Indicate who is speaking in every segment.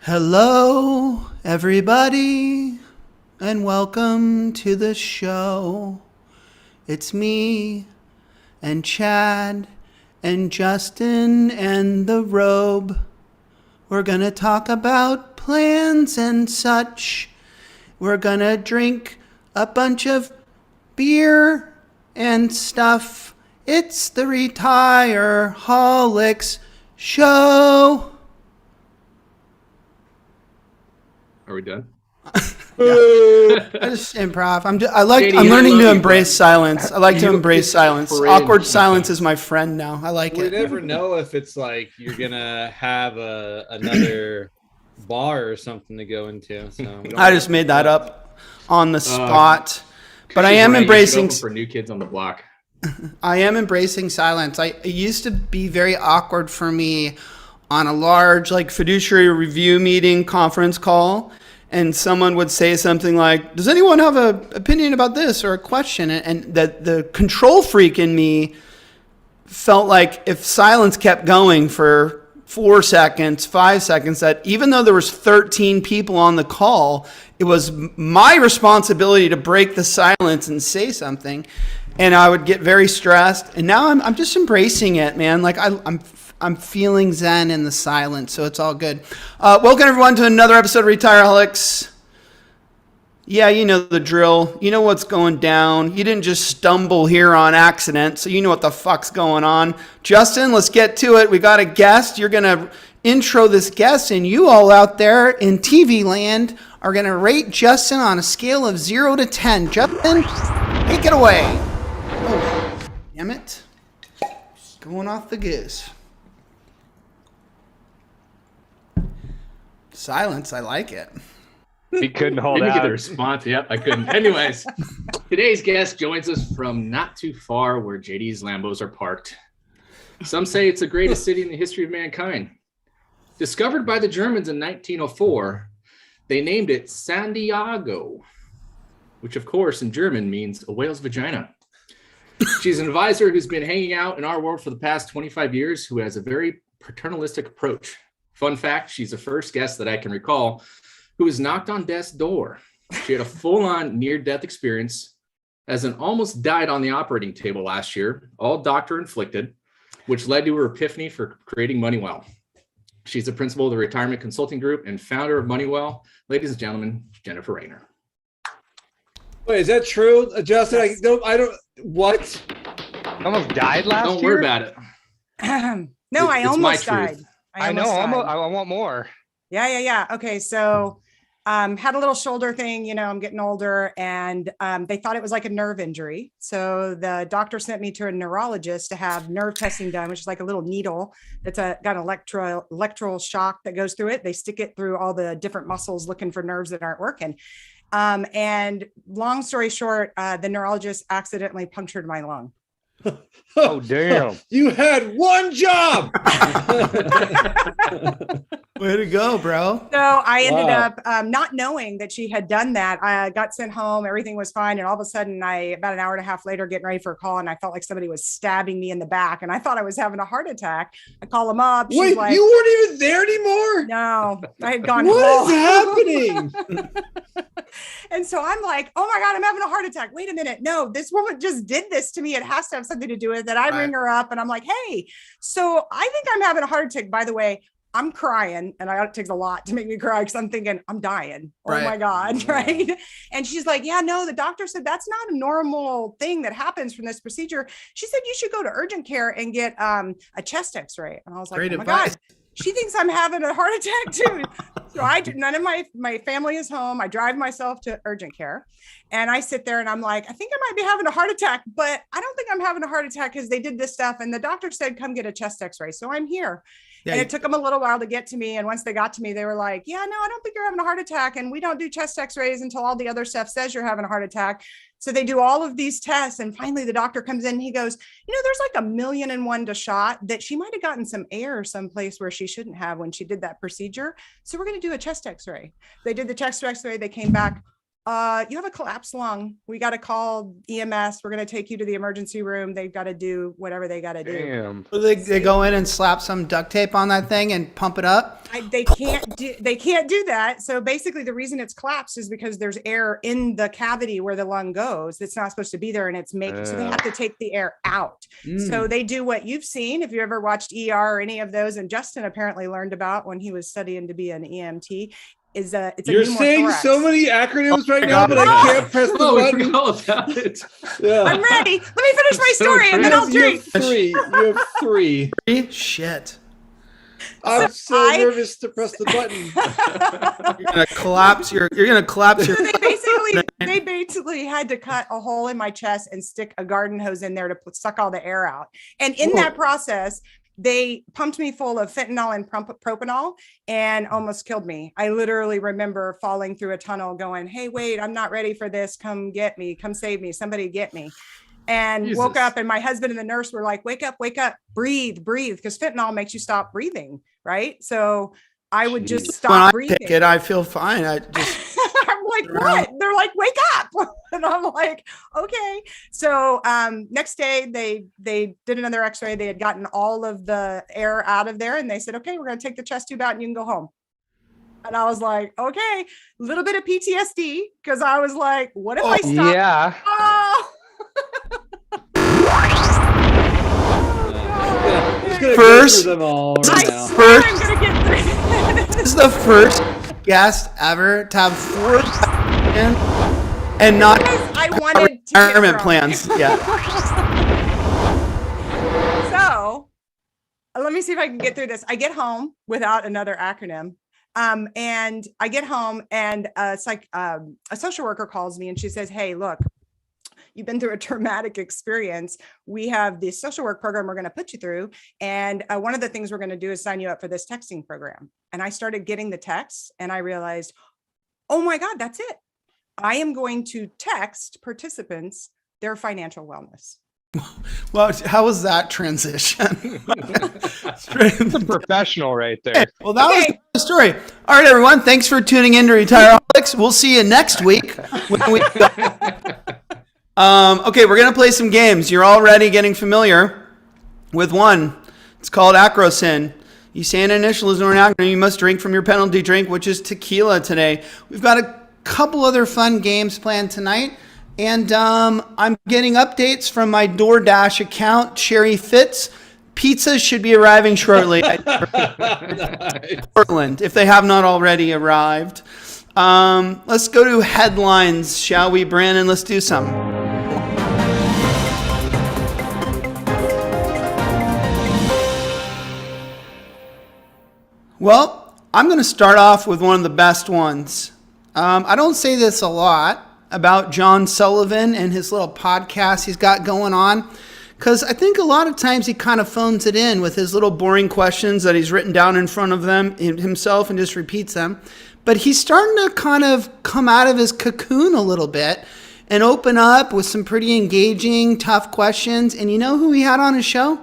Speaker 1: Hello, everybody, and welcome to the show. It's me and Chad and Justin and the Robe. We're gonna talk about plans and such. We're gonna drink a bunch of beer and stuff. It's the Retireholics show.
Speaker 2: Are we done?
Speaker 1: I just improv. I'm learning to embrace silence. I like to embrace silence. Awkward silence is my friend now. I like it.
Speaker 2: We never know if it's like you're gonna have another bar or something to go into. So
Speaker 1: I just made that up on the spot. But I am embracing
Speaker 2: for new kids on the block.
Speaker 1: I am embracing silence. It used to be very awkward for me on a large fiduciary review meeting conference call, and someone would say something like, does anyone have an opinion about this or a question? And that the control freak in me felt like if silence kept going for 4 seconds, 5 seconds, that even though there was 13 people on the call, it was my responsibility to break the silence and say something. And I would get very stressed. And now I'm just embracing it, man. I'm feeling zen in the silence, so it's all good. Welcome, everyone, to another episode of Retireholics. Yeah, you know the drill. You know what's going down. You didn't just stumble here on accident, so you know what the fuck's going on. Justin, let's get to it. We got a guest. You're going to intro this guest, and you all out there in TV land are going to rate Justin on a scale of 0 to 10. Justin, take it away. Oh, damn it. Going off the goose. Silence, I like it.
Speaker 3: He couldn't hold
Speaker 2: Didn't
Speaker 3: out.
Speaker 2: get a response. Yep, I couldn't. Anyways, today's guest joins us from not too far where JD's Lambos are parked. Some say it's the greatest city in the history of mankind. Discovered by the Germans in 1904, they named it San Diego, which of course in German means a whale's vagina. She's an advisor who's been hanging out in our world for the past 25 years, who has a very paternalistic approach. Fun fact, she's the first guest that I can recall who was knocked on death's door. She had a full-on near-death experience, as in almost died on the operating table last year, all doctor-inflicted, which led to her epiphany for creating Moneywell. She's the principal of the Retirement Consulting Group and founder of Moneywell. Ladies and gentlemen, Jennifer Rayner.
Speaker 4: Wait, is that true, Justin?
Speaker 5: Yes.
Speaker 4: I don't. What?
Speaker 3: Almost died last year?
Speaker 2: Don't worry about it.
Speaker 5: No, I almost
Speaker 2: my
Speaker 5: died.
Speaker 2: truth.
Speaker 3: I know. I want more.
Speaker 5: Yeah. Okay, so had a little shoulder thing. I'm getting older, and they thought it was like a nerve injury. So the doctor sent me to a neurologist to have nerve testing done, which is like a little needle that's got an electrical shock that goes through it. They stick it through all the different muscles looking for nerves that aren't working. And long story short, the neurologist accidentally punctured my lung.
Speaker 3: Oh, damn.
Speaker 4: You had one job.
Speaker 1: Way to go, bro.
Speaker 5: So I ended up not knowing that she had done that. I got sent home. Everything was fine. And all of a sudden, about an hour and a half later, getting ready for a call, and I felt like somebody was stabbing me in the back. And I thought I was having a heart attack. I call them up.
Speaker 4: Wait,
Speaker 5: like,
Speaker 4: you weren't even there anymore?
Speaker 5: No, I had gone
Speaker 4: What
Speaker 5: home.
Speaker 4: is happening?
Speaker 5: And so I'm like, oh my God, I'm having a heart attack. Wait a minute. No, this woman just did this to me. It has to have something to do with it. I ring her up and I'm like, hey, so I think I'm having a heart attack. By the way, I'm crying, and it takes a lot to make me cry because I'm thinking I'm dying. Oh my God. Right. And she's like, yeah, no, the doctor said that's not a normal thing that happens from this procedure. She said, you should go to urgent care and get a chest x-ray. And I was like,
Speaker 1: Great
Speaker 5: oh my
Speaker 1: advice.
Speaker 5: God. She thinks I'm having a heart attack too. So none of my family is home. I drive myself to urgent care, and I sit there and I'm like, I think I might be having a heart attack, but I don't think I'm having a heart attack because they did this stuff. And the doctor said, come get a chest x-ray. So I'm here. Yeah, and it took them a little while to get to me. And once they got to me, they were like, yeah, no, I don't think you're having a heart attack. And we don't do chest x-rays until all the other stuff says you're having a heart attack. So they do all of these tests. And finally the doctor comes in and he goes, there's like 1,000,001 to shot that she might've gotten some air someplace where she shouldn't have when she did that procedure. So we're going to do a chest x-ray. They did the chest x-ray. They came back you have a collapsed lung. We got to call EMS. We're going to take you to the emergency room. They've got to do whatever they got to do.
Speaker 3: Damn.
Speaker 1: So they go in and slap some duct tape on that thing and pump it up.
Speaker 5: They can't do that. So basically the reason it's collapsed is because there's air in the cavity where the lung goes. It's not supposed to be there, and it's making, so they have to take the air out. So they do what you've seen. If you ever watched ER or any of those, and Justin apparently learned about when he was studying to be an EMT, it's a
Speaker 4: You're saying
Speaker 5: pneumothorax.
Speaker 4: so many acronyms right now, but I can't press the
Speaker 2: We
Speaker 4: button.
Speaker 2: forgot all about it.
Speaker 4: Yeah.
Speaker 5: I'm ready. Let me finish my story and then I'll
Speaker 4: You
Speaker 5: drink.
Speaker 4: have three. You have three.
Speaker 1: Shit.
Speaker 4: I'm so nervous to press the button.
Speaker 1: You're gonna collapse your.
Speaker 5: So they basically had to cut a hole in my chest and stick a garden hose in there to suck all the air out. And in that process, they pumped me full of fentanyl and propanol and almost killed me. I literally remember falling through a tunnel going, hey, wait, I'm not ready for this. Come get me. Come save me. Somebody get me. And
Speaker 2: Jesus.
Speaker 5: woke up, and my husband and the nurse were like, wake up, breathe, because fentanyl makes you stop breathing. Right. So I would just stop
Speaker 1: When I
Speaker 5: breathing.
Speaker 1: take it, I feel fine. I just.
Speaker 5: I'm like, what? They're like, wake up. And I'm like, okay. So next day they did another x-ray. They had gotten all of the air out of there, and they said, okay, we're going to take the chest tube out and you can go home. And I was like, okay, a little bit of PTSD, because I was like, what if I stop?
Speaker 3: Yeah.
Speaker 5: Oh.
Speaker 1: First-
Speaker 4: Them all
Speaker 5: I
Speaker 4: right now.
Speaker 5: swear I'm going to get through.
Speaker 1: This is the first guest ever to have 4 and not
Speaker 5: Because I wanted to get
Speaker 1: retirement
Speaker 5: drunk.
Speaker 1: plans. Yeah.
Speaker 5: So let me see if I can get through this. I get home without another acronym. And I get home, and it's like a social worker calls me, and she says, hey, look, you've been through a traumatic experience. We have this social work program we're going to put you through. And one of the things we're going to do is sign you up for this texting program. And I started getting the texts, and I realized, oh my God, that's it. I am going to text participants their financial wellness.
Speaker 1: Well, how was that transition?
Speaker 3: That's a professional right there.
Speaker 1: Well, that was the story. All right, everyone. Thanks for tuning in to Retireholics. We'll see you next week. Okay, we're going to play some games. You're already getting familiar with one. It's called Acrosin. You say an initial is an acronym. You must drink from your penalty drink, which is tequila today. We've got a couple other fun games planned tonight. And I'm getting updates from my DoorDash account, Cherry Fits. Pizzas should be arriving shortly at Portland, if they have not already arrived. Let's go to headlines, shall we, Brandon? Let's do some. Well, I'm going to start off with one of the best ones. I don't say this a lot about John Sullivan and his little podcast he's got going on, because I think a lot of times he kind of phones it in with his little boring questions that he's written down in front of them himself and just repeats them. But he's starting to kind of come out of his cocoon a little bit and open up with some pretty engaging, tough questions. And you know who he had on his show?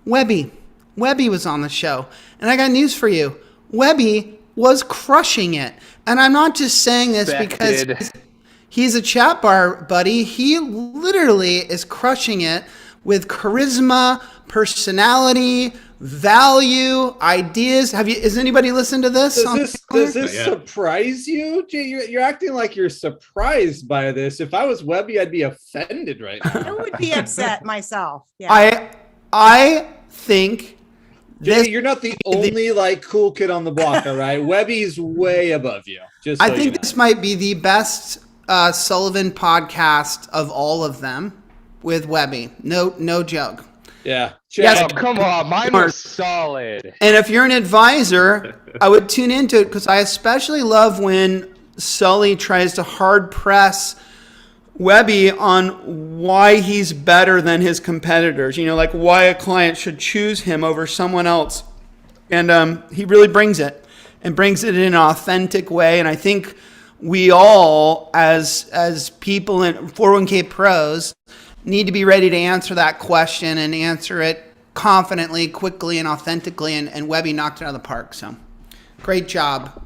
Speaker 1: Webby. Webby was on the show. And I got news for you. Webby was crushing it. And I'm not just saying this because he's a chat bar buddy. He literally is crushing it with charisma, personality, value, ideas. Has anybody listened to this?
Speaker 4: Does this surprise you? Gee, you're acting like you're surprised by this. If I was Webby, I'd be offended right now.
Speaker 5: I would be upset myself. Yeah.
Speaker 1: I think
Speaker 4: Jay, you're not the only cool kid on the block, all right? Webby's way above you.
Speaker 1: I think this might be the best Sullivan podcast of all of them with Webby. No joke.
Speaker 4: Yeah.
Speaker 1: Yes.
Speaker 3: Oh, come on. Mine was solid.
Speaker 1: And if you're an advisor, I would tune into it, because I especially love when Sully tries to hard press Webby on why he's better than his competitors, like why a client should choose him over someone else. And he really brings it in an authentic way. And I think we all, as people in 401k pros, need to be ready to answer that question and answer it confidently, quickly, and authentically. And Webby knocked it out of the park. So great job.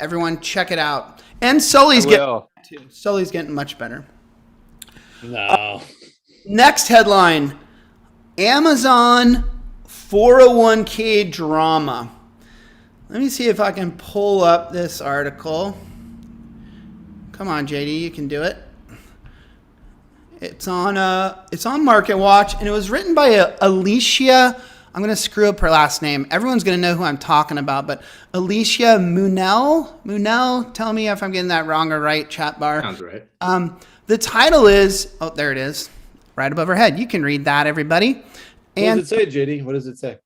Speaker 1: Everyone check it out. And Sully's
Speaker 3: I
Speaker 1: getting
Speaker 3: will.
Speaker 1: too. Sully's getting much better.
Speaker 4: No.
Speaker 1: Next headline: Amazon 401k drama. Let me see if I can pull up this article. Come on, JD, you can do it. It's on Market Watch, and it was written by Alicia. I'm going to screw up her last name. Everyone's going to know who I'm talking about, but Alicia Munell. Tell me if I'm getting that wrong or right, chat bar.
Speaker 2: Sounds right.
Speaker 1: The title is, oh, there it is, right above her head. You can read that, everybody.
Speaker 4: What
Speaker 1: And
Speaker 4: does it say, JD? What does it say?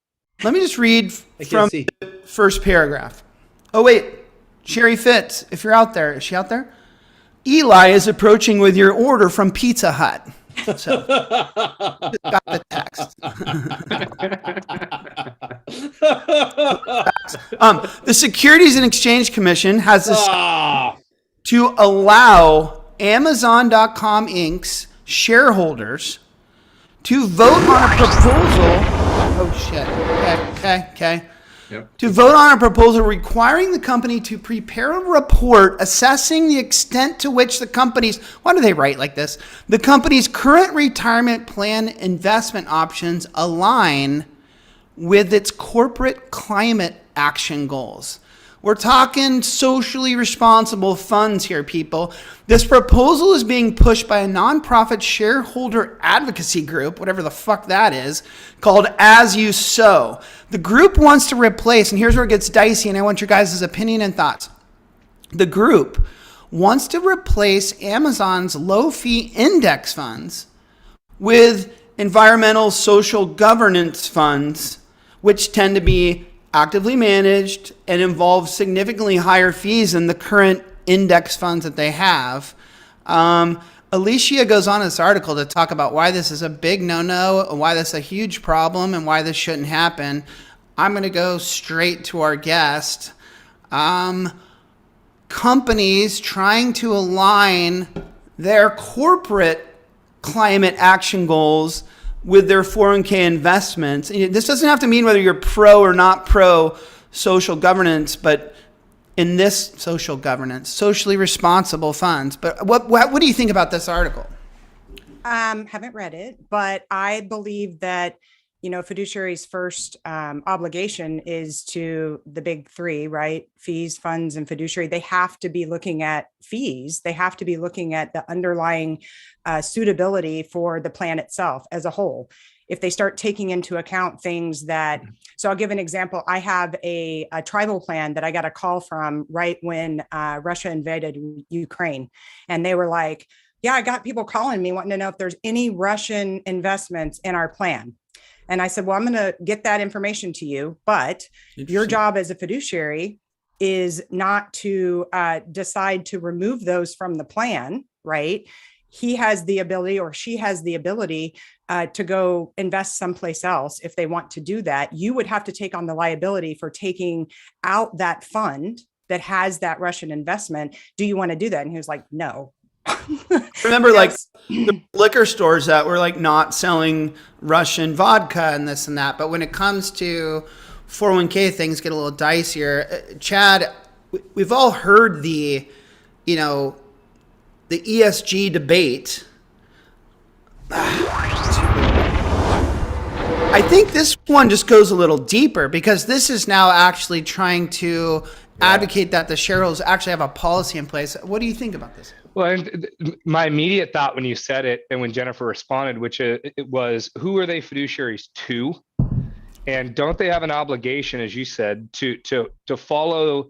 Speaker 1: let me just read
Speaker 4: I
Speaker 1: from
Speaker 4: can't see.
Speaker 1: the first paragraph. Oh, wait. Sherry Fitz, if you're out there, is she out there? Eli is approaching with your order from Pizza Hut. So, just got the text. The Securities and Exchange Commission has this to allow Amazon.com Inc.'s shareholders to vote on a proposal. Oh, shit. Okay.
Speaker 2: Yep.
Speaker 1: To vote on a proposal requiring the company to prepare a report assessing the extent to which the company's, why do they write like this? The company's current retirement plan investment options align with its corporate climate action goals. We're talking socially responsible funds here, people. This proposal is being pushed by a nonprofit shareholder advocacy group, whatever the fuck that is, called As You Sow. The group wants to replace, and here's where it gets dicey, and I want your guys' opinion and thoughts. The group wants to replace Amazon's low-fee index funds with environmental social governance funds, which tend to be actively managed and involve significantly higher fees than the current index funds that they have. Alicia goes on in this article to talk about why this is a big no-no, why this is a huge problem, and why this shouldn't happen. I'm going to go straight to our guest. Companies trying to align their corporate climate action goals with their 401k investments. This doesn't have to mean whether you're pro or not pro social governance, but in this social governance, socially responsible funds. But what do you think about this article?
Speaker 5: Haven't read it, but I believe that, fiduciary's first obligation is to the big three, right? Fees, funds, and fiduciary. They have to be looking at fees. They have to be looking at the underlying suitability for the plan itself as a whole. If they start taking into account things that, so I'll give an example. I have a tribal plan that I got a call from right when Russia invaded Ukraine. And they were like, yeah, I got people calling me wanting to know if there's any Russian investments in our plan. And I said, well, I'm going to get that information to you, but your job as a fiduciary is not to decide to remove those from the plan, right? He has the ability, or she has the ability to go invest someplace else if they want to do that. You would have to take on the liability for taking out that fund that has that Russian investment. Do you want to do that? And he was like, no.
Speaker 1: Remember, like the liquor stores that were like not selling Russian vodka and this and that. But when it comes to 401k, things get a little dicier. Chad, we've all heard the ESG debate. I think this one just goes a little deeper because this is now actually trying to advocate that the shareholders actually have a policy in place. What do you think about this?
Speaker 3: Well, and my immediate thought when you said it and when Jennifer responded, which it was, who are they fiduciaries to? And don't they have an obligation, as you said, to follow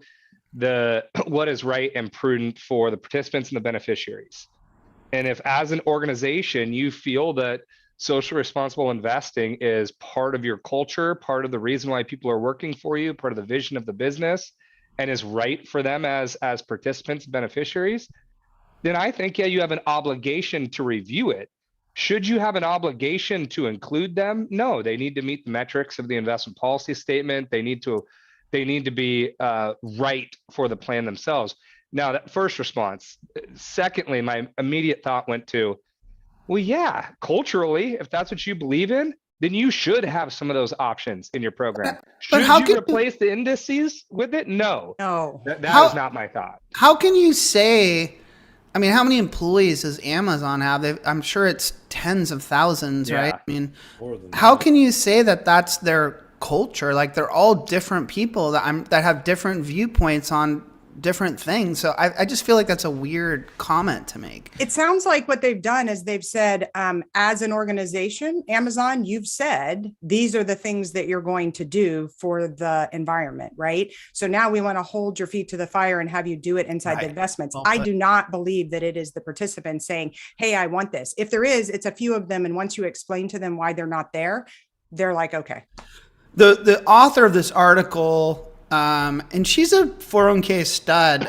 Speaker 3: what is right and prudent for the participants and the beneficiaries? And if as an organization, you feel that social responsible investing is part of your culture, part of the reason why people are working for you, part of the vision of the business, and is right for them as participants and beneficiaries, then I think, you have an obligation to review it. Should you have an obligation to include them? No, they need to meet the metrics of the investment policy statement. They need to be right for the plan themselves. Now, that first response. Secondly, my immediate thought went to, well, yeah, culturally, if that's what you believe in, then you should have some of those options in your program.
Speaker 1: But
Speaker 3: Should
Speaker 1: how
Speaker 3: you
Speaker 1: can
Speaker 3: replace the indices with it? No,
Speaker 5: No.
Speaker 3: that
Speaker 1: How-
Speaker 3: is not my thought.
Speaker 1: How can you say, I mean, how many employees does Amazon have? I'm sure it's tens of thousands,
Speaker 3: Yeah.
Speaker 1: right? I mean,
Speaker 4: More than
Speaker 1: how
Speaker 4: that.
Speaker 1: can you say that that's their culture? Like they're all different people that have different viewpoints on different things. So I just feel like that's a weird comment to make.
Speaker 5: It sounds like what they've done is they've said, as an organization, Amazon, you've said these are the things that you're going to do for the environment, right? So now we want to hold your feet to the fire and have you do it inside the
Speaker 1: Right.
Speaker 5: investments.
Speaker 1: Well
Speaker 5: I
Speaker 1: put.
Speaker 5: do not believe that it is the participants saying, hey, I want this. If there is, it's a few of them. And once you explain to them why they're not there, they're like, okay.
Speaker 1: The author of this article, and she's a 401k stud,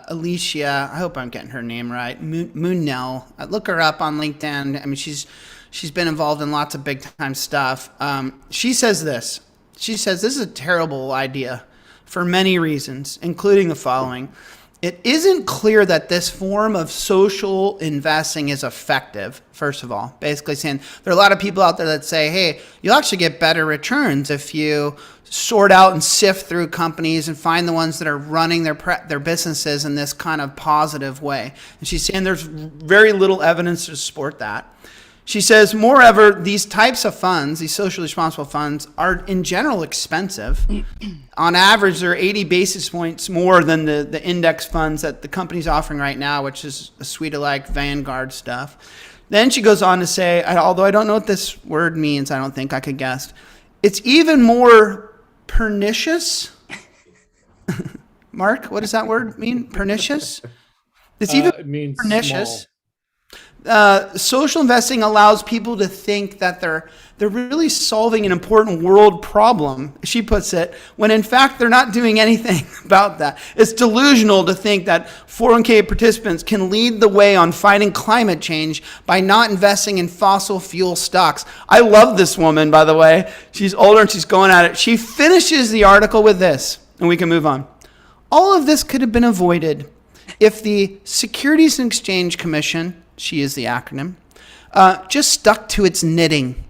Speaker 1: Alicia. I hope I'm getting her name right. Moneywell. Look her up on LinkedIn. I mean, she's been involved in lots of big time stuff. She says this. She says this is a terrible idea for many reasons, including the following. It isn't clear that this form of social investing is effective, first of all. Basically saying there are a lot of people out there that say, hey, you'll actually get better returns if you sort out and sift through companies and find the ones that are running their businesses in this kind of positive way. And she's saying there's very little evidence to support that. She says, moreover, these types of funds, these socially responsible funds, are in general expensive. On average, they're 80 basis points more than the index funds that the company's offering right now, which is a suite of like Vanguard stuff. Then she goes on to say, although I don't know what this word means, I don't think I could guess, it's even more pernicious. Mark, what does that word mean? Pernicious? It's even
Speaker 4: It means
Speaker 1: pernicious.
Speaker 4: small.
Speaker 1: Social investing allows people to think that they're really solving an important world problem, she puts it, when in fact they're not doing anything about that. It's delusional to think that 401k participants can lead the way on fighting climate change by not investing in fossil fuel stocks. I love this woman, by the way. She's older and she's going at it. She finishes the article with this, and we can move on. All of this could have been avoided if the Securities and Exchange Commission, she is the acronym, just stuck to its knitting.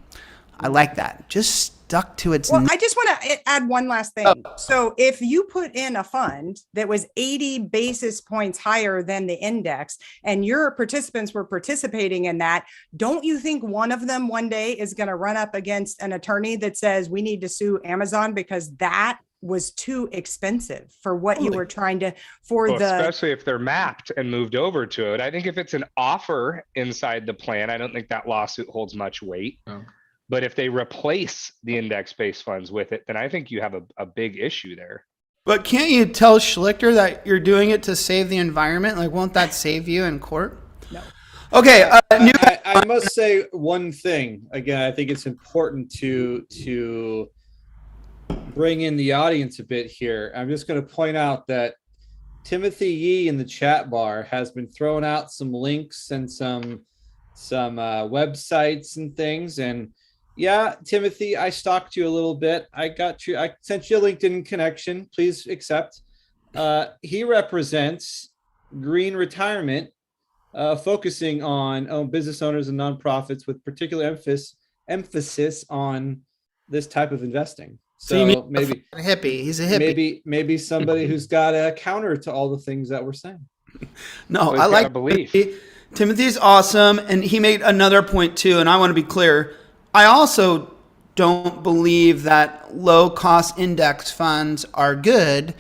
Speaker 1: I like that. Just stuck to its
Speaker 5: Well, I just want to add one last thing. So if you put in a fund that was 80 basis points higher than the index and your participants were participating in that, don't you think one of them one day is going to run up against an attorney that says we need to sue Amazon because that was too expensive for what you were trying to
Speaker 3: Well, especially if they're mapped and moved over to it. I think if it's an offer inside the plan, I don't think that lawsuit holds much weight.
Speaker 2: Oh.
Speaker 3: But if they replace the index-based funds with it, then I think you have a big issue there.
Speaker 1: But can't you tell Schlichter that you're doing it to save the environment? Like, won't that save you in court?
Speaker 5: No.
Speaker 1: Okay.
Speaker 4: I must say one thing. Again, I think it's important to bring in the audience a bit here. I'm just going to point out that Timothy Yee in the chat bar has been throwing out some links and some websites and things. And yeah, Timothy, I stalked you a little bit. I got you. I sent you a LinkedIn connection. Please accept. He represents Green Retirement, focusing on business owners and nonprofits with particular emphasis on this type of investing. So maybe
Speaker 1: a hippie. He's a hippie.
Speaker 4: Maybe somebody who's got a counter to all the things that we're saying.
Speaker 1: No,
Speaker 3: Well,
Speaker 1: I
Speaker 3: he's got
Speaker 1: like
Speaker 3: a belief.
Speaker 1: Timothy's awesome, and he made another point too. And I want to be clear. I also don't believe that low-cost index funds are good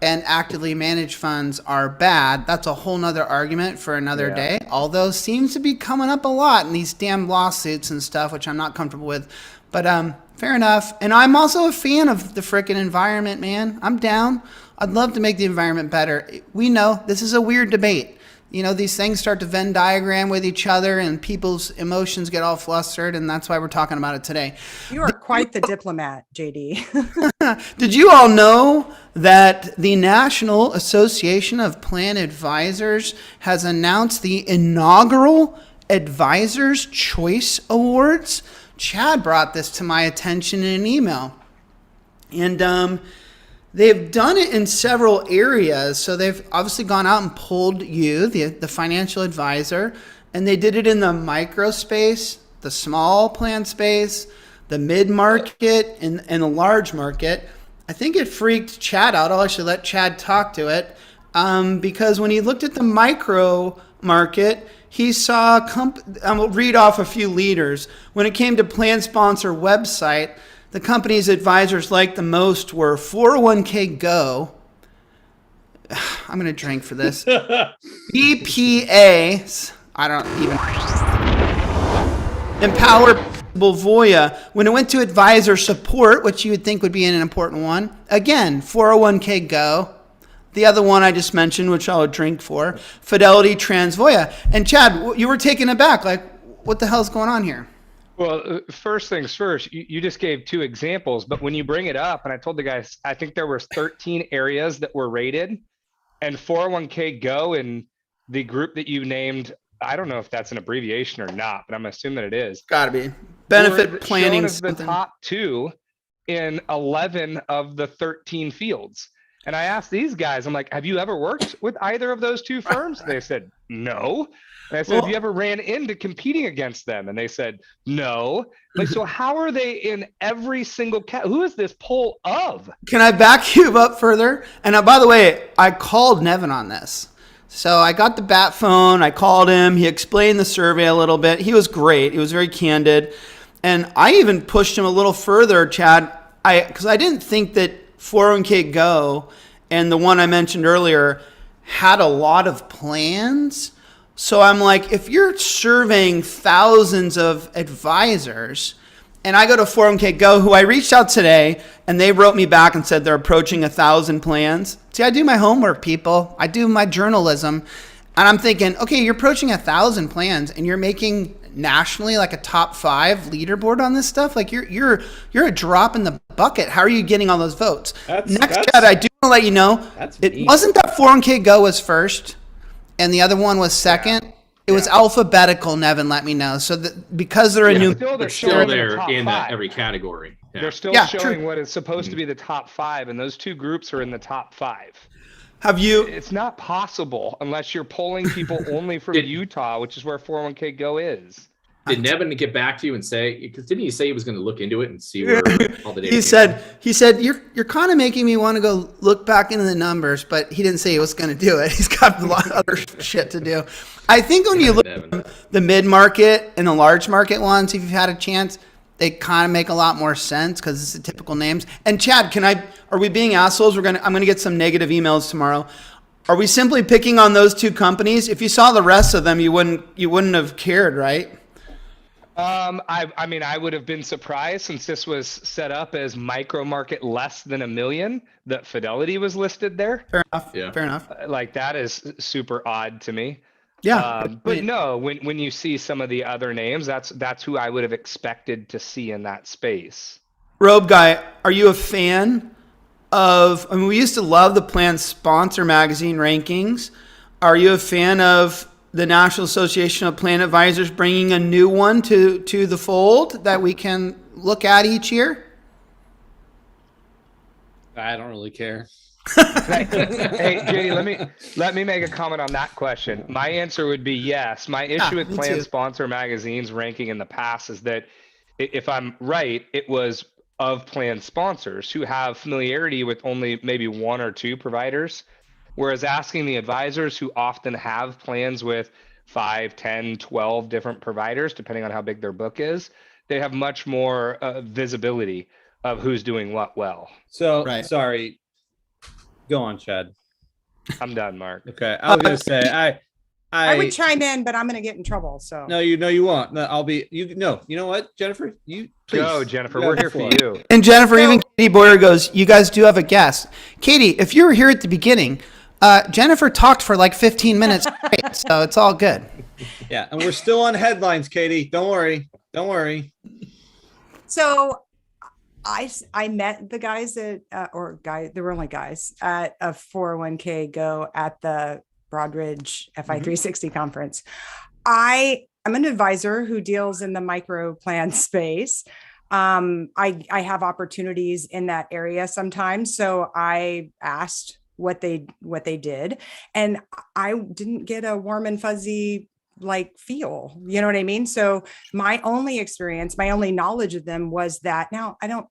Speaker 1: and actively managed funds are bad. That's a whole nother argument for another day. Although seems to be coming up a lot in these damn lawsuits and stuff, which I'm not comfortable with. But fair enough. And I'm also a fan of the frickin' environment, man. I'm down. I'd love to make the environment better. We know this is a weird debate. You know, these things start to Venn diagram with each other and people's emotions get all flustered. And that's why we're talking about it today.
Speaker 5: You are quite the diplomat, JD.
Speaker 1: Did you all know that the National Association of Plan Advisors has announced the inaugural Advisors Choice Awards? Chad brought this to my attention in an email. And they've done it in several areas. So they've obviously gone out and pulled you, the financial advisor, and they did it in the micro space, the small plan space, the mid-market and the large market. I think it freaked Chad out. I'll actually let Chad talk to it. Because when he looked at the micro market, he saw, I'll read off a few leaders. When it came to plan sponsor website, the companies advisors liked the most were 401k Go. I'm going to drink for this. BPA. I don't even. Empower Voya. When it went to advisor support, which you would think would be an important one, again, 401k Go. The other one I just mentioned, which I'll drink for, Fidelity Transvoya. And Chad, you were taken aback. Like, what the hell's going on here?
Speaker 3: Well, first things first, you just gave 2 examples, but when you bring it up, and I told the guys, I think there were 13 areas that were rated, and 401k Go in the group that you named, I don't know if that's an abbreviation or not, but I'm assuming that it is.
Speaker 1: Gotta be. Benefit
Speaker 3: Were
Speaker 1: planning.
Speaker 3: shown as the top 2 in 11 of the 13 fields. And I asked these guys, I'm like, have you ever worked with either of those 2 firms? They said, no. And I said, have you ever ran into competing against them? And they said, no. Like, so how are they in every single who is this poll of?
Speaker 1: Can I back you up further? And by the way, I called Nevin on this. So I got the bat phone. I called him. He explained the survey a little bit. He was great. He was very candid. And I even pushed him a little further, Chad, because I didn't think that 401k Go and the one I mentioned earlier had a lot of plans. So I'm like, if you're surveying thousands of advisors, and I go to 401k Go, who I reached out today, and they wrote me back and said they're approaching 1,000 plans. See, I do my homework, people. I do my journalism. And I'm thinking, okay, you're approaching 1,000 plans, and you're making nationally like a top 5 leaderboard on this stuff. Like you're a drop in the bucket. How are you getting all those votes? Chad, I do want to let you know, it wasn't that 401k Go was first, and the other one was second. It was alphabetical. Nevin let me know. So that because they're a new,
Speaker 2: they're still there in every category. Yeah.
Speaker 3: They're still showing what is supposed to be the top 5, and those 2 groups are in the top 5.
Speaker 1: Have you?
Speaker 3: It's not possible unless you're polling people only from Utah, which is where 401k Go is.
Speaker 2: Did Nevin get back to you and say, because didn't he say he was going to look into it and see where all the data
Speaker 1: he said you're kind of making me want to go look back into the numbers, but he didn't say he was going to do it. He's got a lot of other shit to do. I think when you look at the mid-market and the large market ones, if you've had a chance, they kind of make a lot more sense because it's the typical names. And Chad, are we being assholes? I'm going to get some negative emails tomorrow. Are we simply picking on those 2 companies? If you saw the rest of them, you wouldn't have cared, right?
Speaker 3: I mean, I would have been surprised since this was set up as micro market less than $1 million, that Fidelity was listed there.
Speaker 1: Fair enough. Yeah. Fair enough.
Speaker 3: Like that is super odd to me.
Speaker 1: Yeah.
Speaker 3: But no, when you see some of the other names, that's who I would have expected to see in that space.
Speaker 1: Robe Guy, are you a fan of, we used to love the Plan Sponsor magazine rankings. Are you a fan of the National Association of Plan Advisors bringing a new one to the fold that we can look at each year?
Speaker 4: I don't really care.
Speaker 3: Hey, JD, let me make a comment on that question. My answer would be yes. My issue with Plan Sponsor magazine's ranking in the past is that, if I'm right, it was of plan sponsors who have familiarity with only maybe 1 or 2 providers, whereas asking the advisors who often have plans with 5, 10, 12 different providers, depending on how big their book is, they have much more visibility of who's doing what well.
Speaker 4: So, sorry. Go on, Chad.
Speaker 3: I'm done, Mark.
Speaker 4: Okay. I was going to say,
Speaker 5: I would chime in, but I'm going to get in trouble. So
Speaker 4: no, you won't. No, I'll be, you know what, Jennifer, you please
Speaker 3: go, Jennifer. We're here for you.
Speaker 1: And Jennifer, even Katie Boyer goes, you guys do have a guest. Katie, if you were here at the beginning, Jennifer talked for like 15 minutes. So it's all good.
Speaker 4: Yeah. And we're still on headlines, Katie. Don't worry.
Speaker 5: So I met the guys there were only guys at a 401k Go at the Broadridge FI 360 conference. I'm an advisor who deals in the micro plan space. I have opportunities in that area sometimes. So I asked what they did, and I didn't get a warm and fuzzy like feel, you know what I mean? So my only experience, my only knowledge of them was that. Now I don't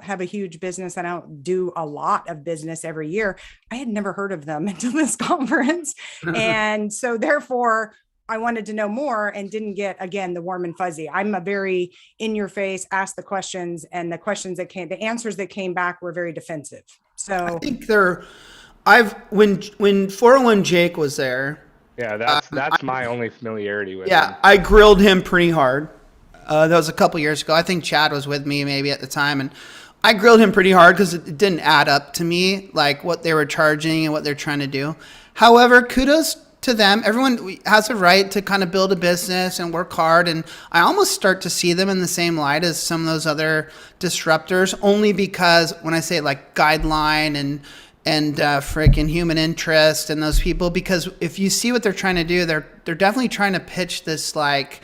Speaker 5: have a huge business. I don't do a lot of business every year. I had never heard of them until this conference. And so therefore I wanted to know more and didn't get, again, the warm and fuzzy. I'm a very in your face, ask the questions, and the answers that came back were very defensive. So
Speaker 1: I think when 401 Jake was there.
Speaker 3: Yeah, that's my only familiarity with
Speaker 1: Yeah,
Speaker 3: him.
Speaker 1: I grilled him pretty hard. That was a couple years ago. I think Chad was with me maybe at the time, and I grilled him pretty hard because it didn't add up to me, like what they were charging and what they're trying to do. However, kudos to them. Everyone has a right to kind of build a business and work hard, and I almost start to see them in the same light as some of those other disruptors, only because when I say like Guideline and freaking Human Interest and those people, because if you see what they're trying to do, they're definitely trying to pitch this like,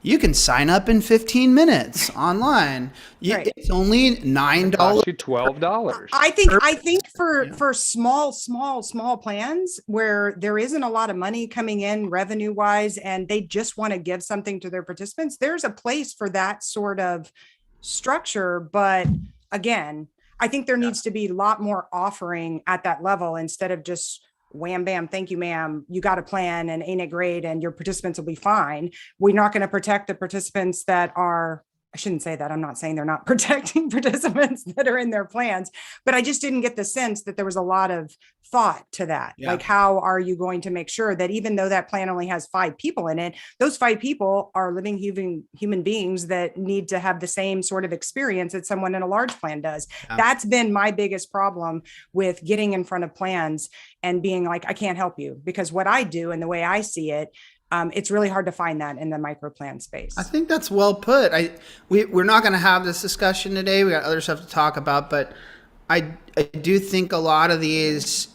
Speaker 1: you can sign up in 15 minutes online.
Speaker 5: Right.
Speaker 1: It's only $9.
Speaker 3: Cost you $12.
Speaker 5: I think for small plans where there isn't a lot of money coming in revenue wise, and they just want to give something to their participants, there's a place for that sort of structure. But again, I think there needs to be a lot more offering at that level instead of just wham, bam, thank you, ma'am. You got a plan and ain't it great? And your participants will be fine. We're not going to protect the participants that are, I shouldn't say that. I'm not saying they're not protecting participants that are in their plans, but I just didn't get the sense that there was a lot of thought to that.
Speaker 1: Yeah.
Speaker 5: Like, how are you going to make sure that even though that plan only has 5 people in it, those 5 people are living human beings that need to have the same sort of experience that someone in a large plan does.
Speaker 1: Yeah.
Speaker 5: That's been my biggest problem with getting in front of plans and being like, I can't help you, because what I do and the way I see it, it's really hard to find that in the micro plan space.
Speaker 1: I think that's well put. We're not going to have this discussion today. We got other stuff to talk about, but I do think a lot of these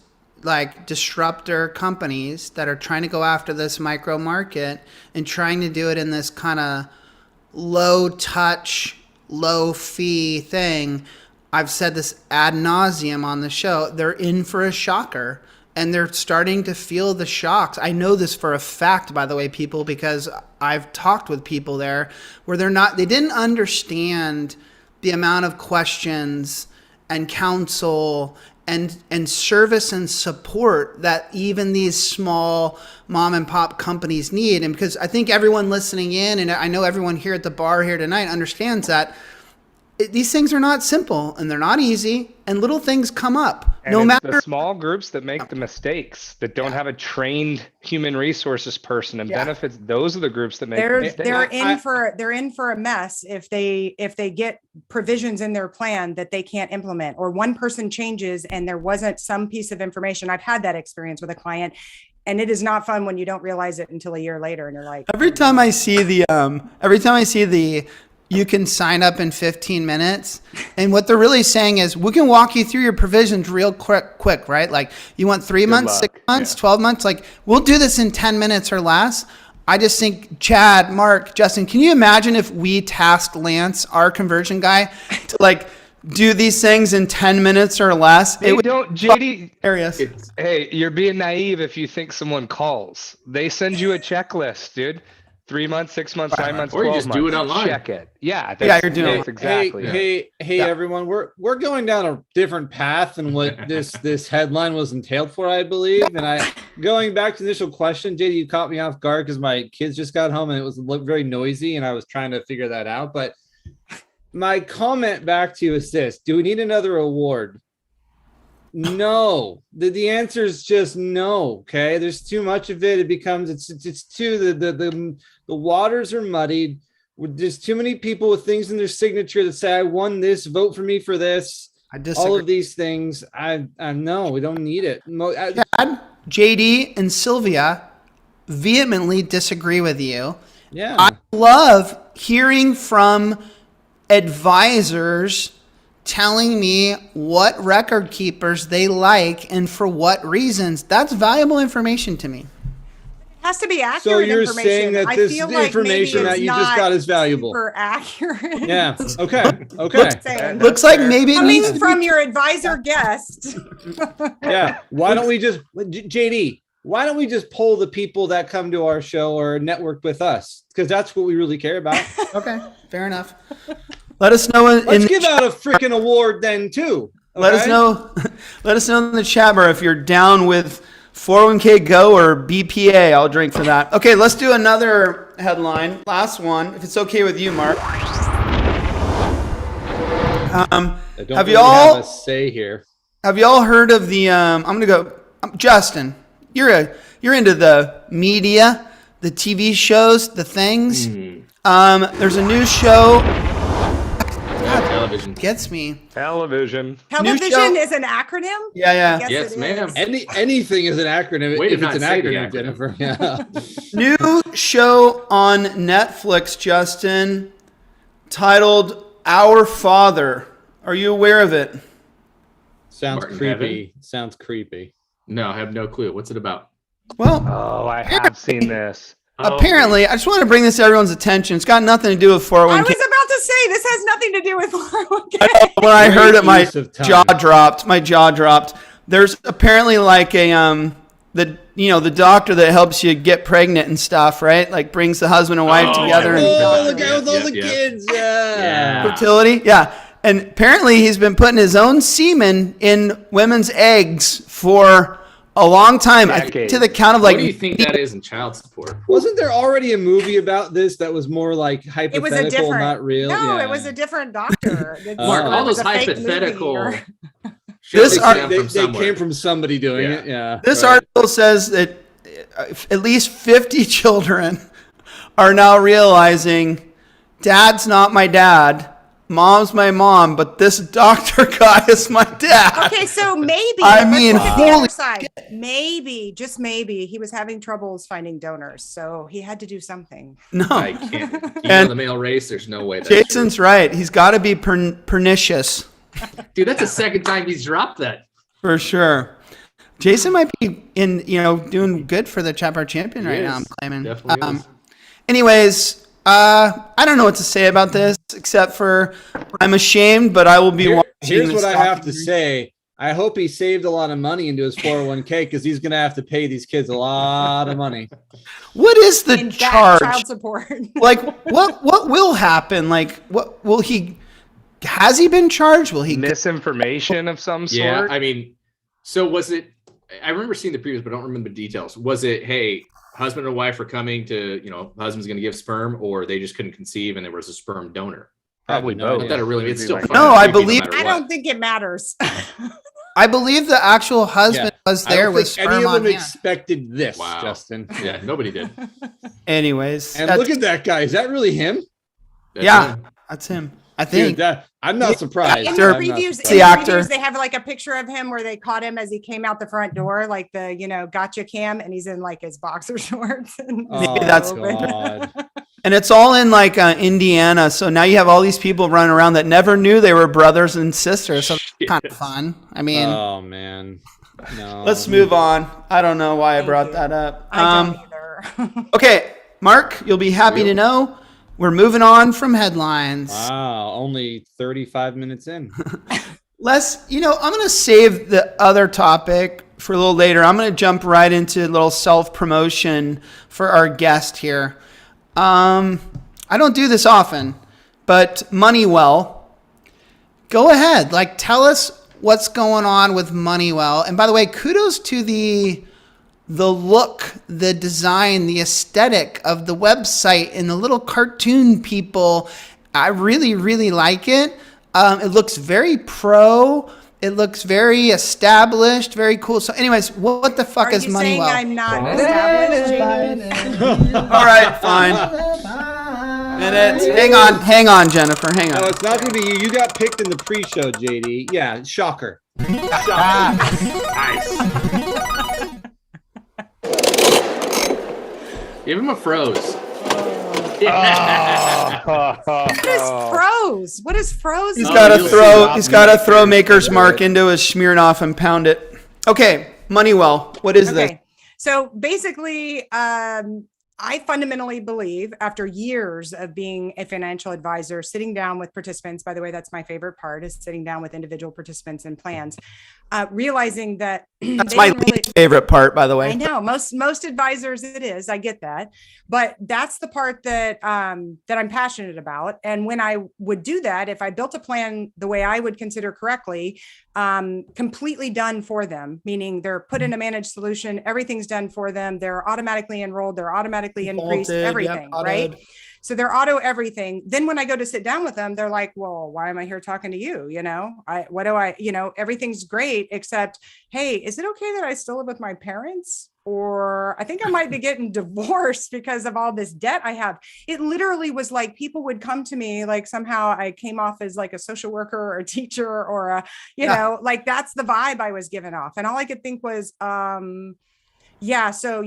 Speaker 1: like disruptor companies that are trying to go after this micro market and trying to do it in this kind of low touch, low fee thing. I've said this ad nauseum on the show. They're in for a shocker. And they're starting to feel the shocks. I know this for a fact, by the way, people, because I've talked with people there where they didn't understand the amount of questions and counsel and service and support that even these small mom and pop companies need. And because I think everyone listening in, and I know everyone here at the bar here tonight understands that these things are not simple and they're not easy, and little things come up.
Speaker 3: And
Speaker 1: no
Speaker 3: it's
Speaker 1: matter
Speaker 3: the small groups that make the mistakes, that don't have a trained human resources person and benefits. Those are the groups that make the mistakes.
Speaker 5: They're in for a mess if they get provisions in their plan that they can't implement, or one person changes and there wasn't some piece of information. I've had that experience with a client, and it is not fun when you don't realize it until a year later and you're like,
Speaker 1: every time I see the you can sign up in 15 minutes. And what they're really saying is, we can walk you through your provisions real quick, right? Like, you want 3 months, 6 months, 12 months? Like, we'll do this in 10 minutes or less. I just think, Chad, Mark, Justin, can you imagine if we tasked Lance, our conversion guy, to like do these things in 10 minutes or less?
Speaker 3: JD, hey, you're being naive if you think someone calls. They send you a checklist, dude. 3 months, 6 months, 9 months, 12
Speaker 2: or you just
Speaker 3: months.
Speaker 2: do it online.
Speaker 3: Check it. Yeah,
Speaker 1: you're doing
Speaker 3: it. Exactly.
Speaker 4: Hey, everyone, we're going down a different path than what this headline was entailed for, I believe. And going back to the initial question, JD, you caught me off guard because my kids just got home and it was very noisy and I was trying to figure that out. But my comment back to you is this: do we need another award? No. The answer is just no. Okay, there's too much of it. It becomes it's too the waters are muddied. There's too many people with things in their signature that say, I won this, vote for me for this.
Speaker 1: I disagree.
Speaker 4: All of these things. I know we don't need it.
Speaker 1: Chad, JD, and Sylvia vehemently disagree with you.
Speaker 4: Yeah.
Speaker 1: I love hearing from advisors telling me what record keepers they like and for what reasons. That's valuable information to me.
Speaker 5: it has to be accurate.
Speaker 4: So you're
Speaker 5: information.
Speaker 4: saying that
Speaker 5: I
Speaker 4: this
Speaker 5: feel like
Speaker 4: information
Speaker 5: maybe
Speaker 4: that
Speaker 5: it's
Speaker 4: you just
Speaker 5: not
Speaker 4: got is valuable.
Speaker 5: super accurate.
Speaker 4: Yeah. Okay.
Speaker 5: Saying.
Speaker 1: Looks like maybe it needs
Speaker 5: Coming
Speaker 1: to
Speaker 5: from your advisor guest.
Speaker 4: Yeah. Why don't we just, JD, why don't we just poll the people that come to our show or network with us? Because that's what we really care about.
Speaker 1: Okay, fair enough. Let us know
Speaker 4: Let's give out a freaking award then too.
Speaker 1: Let us
Speaker 4: okay?
Speaker 1: know. Let us know in the chat bar if you're down with 401k Go or BPA. I'll drink for that. Okay, let's do another headline. Last one, if it's okay with you, Mark.
Speaker 4: I don't
Speaker 1: have
Speaker 4: really
Speaker 1: y'all
Speaker 4: have a say here?
Speaker 1: Have y'all heard of the? I'm gonna go. Justin, you're into the media, the TV shows, the things. There's a new show.
Speaker 2: Television.
Speaker 1: Gets me.
Speaker 3: Television.
Speaker 5: Television is an acronym?
Speaker 1: Yeah.
Speaker 5: Yes,
Speaker 2: Yes,
Speaker 5: it
Speaker 2: ma'am.
Speaker 5: is.
Speaker 4: Anything is an acronym.
Speaker 2: Way to
Speaker 4: if
Speaker 2: not
Speaker 4: it's an
Speaker 2: say the
Speaker 4: acronym,
Speaker 2: acronym.
Speaker 4: Jennifer. Yeah.
Speaker 1: New show on Netflix, Justin, titled Our Father. Are you aware of it?
Speaker 4: Sounds
Speaker 2: Martin
Speaker 4: creepy. Sounds creepy.
Speaker 2: No, I have no clue. What's it about?
Speaker 1: Well,
Speaker 3: Oh, I have seen this.
Speaker 1: apparently, I just want to bring this to everyone's attention. It's got nothing to do with 401k.
Speaker 5: I was about to say this has nothing to do with 401k.
Speaker 1: When I heard it, my
Speaker 4: use of time.
Speaker 1: jaw dropped. My jaw dropped. There's apparently like a the doctor that helps you get pregnant and stuff, right? Like brings the husband and wife together and
Speaker 4: Oh, the guy with all
Speaker 2: Yeah,
Speaker 4: the
Speaker 2: yeah.
Speaker 4: kids. Yeah.
Speaker 1: fertility. Yeah. And apparently he's been putting his own semen in women's eggs for a long time. I think
Speaker 3: Decades.
Speaker 1: to the count of
Speaker 2: What
Speaker 1: like
Speaker 2: do you think that is in child support?
Speaker 4: Wasn't there already a movie about this that was more like
Speaker 5: It was a
Speaker 4: hypothetical,
Speaker 5: different,
Speaker 4: not real?
Speaker 5: No,
Speaker 4: Yeah.
Speaker 5: it was a different doctor.
Speaker 2: Mark, all
Speaker 5: It was
Speaker 2: those
Speaker 5: a fake
Speaker 2: hypothetical
Speaker 5: movie or-
Speaker 1: This
Speaker 2: shows
Speaker 1: are-
Speaker 2: come
Speaker 4: They,
Speaker 2: from
Speaker 4: they
Speaker 2: somewhere.
Speaker 4: came from somebody doing
Speaker 2: Yeah.
Speaker 4: it. Yeah.
Speaker 1: This
Speaker 4: right.
Speaker 1: article says that at least 50 children are now realizing dad's not my dad, mom's my mom, but this doctor guy is my dad.
Speaker 5: Okay, so maybe
Speaker 1: I
Speaker 5: let's
Speaker 1: mean,
Speaker 5: look at the
Speaker 1: holy
Speaker 5: other side. Maybe, just maybe, he was having troubles finding donors, so he had to do something.
Speaker 1: No.
Speaker 2: I can't. You know
Speaker 1: And-
Speaker 2: the male race, there's no way that's
Speaker 1: Jason's right. He's got to be pernicious
Speaker 2: true. Dude, that's the second time he's dropped that.
Speaker 1: for sure. Jason might be doing good for the Chat Bar Champion right
Speaker 2: He
Speaker 1: now, I'm
Speaker 2: is.
Speaker 1: claiming.
Speaker 2: Definitely is.
Speaker 1: Anyways, I don't know what to say about this except for I'm ashamed, but I will be watching
Speaker 4: Here's
Speaker 1: this
Speaker 4: what I have to
Speaker 1: documentary.
Speaker 4: say. I hope he saved a lot of money into his 401k because he's going to have to pay these kids a lot of money.
Speaker 1: What is the
Speaker 5: In fact,
Speaker 1: charge?
Speaker 5: child support.
Speaker 1: Like, what will happen? Like, what will he? Has he been charged? Will he?
Speaker 3: Misinformation of some sort.
Speaker 2: Yeah, I mean, so was it? I remember seeing the previews, but I don't remember the details. Was it, hey, husband and wife are coming to, husband's going to give sperm, or they just couldn't conceive and there was a sperm donor?
Speaker 3: Probably
Speaker 4: no
Speaker 3: both.
Speaker 2: Not that it really, it's still
Speaker 3: Like-
Speaker 2: fun
Speaker 1: No,
Speaker 2: and
Speaker 1: I
Speaker 2: creepy no
Speaker 1: believe-
Speaker 2: matter
Speaker 5: I
Speaker 2: what.
Speaker 5: don't think it matters.
Speaker 1: I believe the actual husband was
Speaker 4: I
Speaker 1: there
Speaker 4: don't
Speaker 1: with
Speaker 4: think any
Speaker 1: sperm
Speaker 4: of
Speaker 1: on
Speaker 4: them
Speaker 1: hand.
Speaker 4: expected this,
Speaker 2: Wow.
Speaker 4: Justin.
Speaker 2: Yeah, nobody did.
Speaker 1: Anyways,
Speaker 4: And
Speaker 1: that's,
Speaker 4: look at that guy. Is that really him?
Speaker 2: That's
Speaker 1: yeah,
Speaker 2: it.
Speaker 1: that's him. I think.
Speaker 4: Dude, I'm not surprised.
Speaker 5: In
Speaker 1: Actor.
Speaker 5: the
Speaker 4: I'm not
Speaker 5: previews,
Speaker 4: surprised.
Speaker 1: The actor.
Speaker 5: they have like a picture of him where they caught him as he came out the front door, like the gotcha cam, and he's in like his boxer shorts. And
Speaker 4: Oh,
Speaker 1: that's-
Speaker 4: God.
Speaker 1: And it's all in like Indiana, so now you have all these people running around that never knew they were brothers and sisters. So it's kind of fun. I mean,
Speaker 4: Oh, man. No.
Speaker 1: let's move on. I don't know why I
Speaker 5: Thank
Speaker 1: brought
Speaker 5: you.
Speaker 1: that up.
Speaker 5: I don't either.
Speaker 1: Okay, Mark, you'll be happy to know we're moving on from headlines.
Speaker 4: Wow. Only 35 minutes in.
Speaker 1: I'm going to save the other topic for a little later. I'm going to jump right into a little self-promotion for our guest here. I don't do this often, but Moneywell, go ahead. Like, tell us what's going on with Moneywell. And by the way, kudos to the look, the design, the aesthetic of the website and the little cartoon people. I really, really like it. It looks very pro. It looks very established, very cool. So anyways, what the fuck
Speaker 5: Are
Speaker 1: is
Speaker 5: you saying
Speaker 1: Moneywell?
Speaker 5: I'm not established?
Speaker 1: All right, fine. Minutes. Hang on, Jennifer. Hang
Speaker 4: No,
Speaker 1: on.
Speaker 4: it's not going to be you. You got picked in the pre-show, JD. Yeah, shocker.
Speaker 2: Nice. Give him a froze.
Speaker 5: What is froze? What is froze?
Speaker 1: He's
Speaker 2: Oh,
Speaker 1: got to
Speaker 2: you'll
Speaker 1: throw.
Speaker 2: see.
Speaker 1: He's got to throw Maker's Mark into his Smirnoff and pound it. Okay, Moneywell. What is this?
Speaker 5: Okay. So basically, I fundamentally believe, after years of being a financial advisor, sitting down with participants, by the way, that's my favorite part, is sitting down with individual participants and plans, realizing that
Speaker 1: That's my least favorite part, by the way.
Speaker 5: I know most advisors it is. I get that, but that's the part that that I'm passionate about. And when I would do that, if I built a plan the way I would consider correctly, completely done for them, meaning they're put in a managed solution, everything's done for them, they're automatically enrolled, they're automatically increased, everything, yep, right? So they're auto everything. Then when I go to sit down with them, they're like, well, why am I here talking to you? You know, everything's great, except, hey, is it okay that I still live with my parents? Or I think I might be getting divorced because of all this debt I have. It literally was like people would come to me like somehow I came off as like a social worker or a teacher or a, you know, like that's the vibe I was giving off. And all I could think was, yeah, so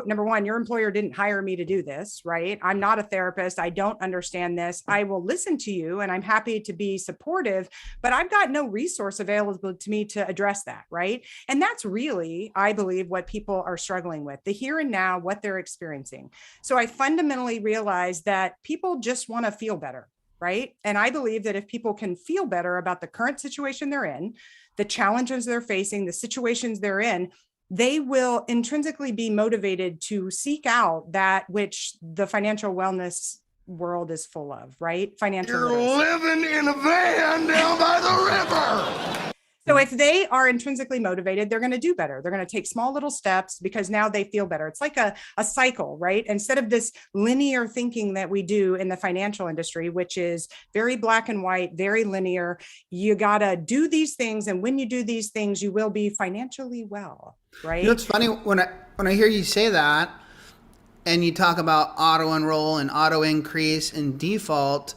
Speaker 5: number one, your employer didn't hire me to do this, right? I'm not a therapist. I don't understand this. I will listen to you and I'm happy to be supportive, but I've got no resource available to me to address that, right? And that's really, I believe, what people are struggling with, the here and now, what they're experiencing. So I fundamentally realized that people just want to feel better, right? And I believe that if people can feel better about the current situation they're in, the challenges they're facing, the situations they're in, they will intrinsically be motivated to seek out that which the financial wellness world is full of, right? Financial literacy.
Speaker 6: Living in a van down by the river.
Speaker 5: So if they are intrinsically motivated, they're going to do better. They're going to take small little steps because now they feel better. It's like a cycle, right? Instead of this linear thinking that we do in the financial industry, which is very black and white, very linear. You got to do these things. And when you do these things, you will be financially well, right?
Speaker 1: You know, it's funny when I hear you say that and you talk about auto enroll and auto increase and default,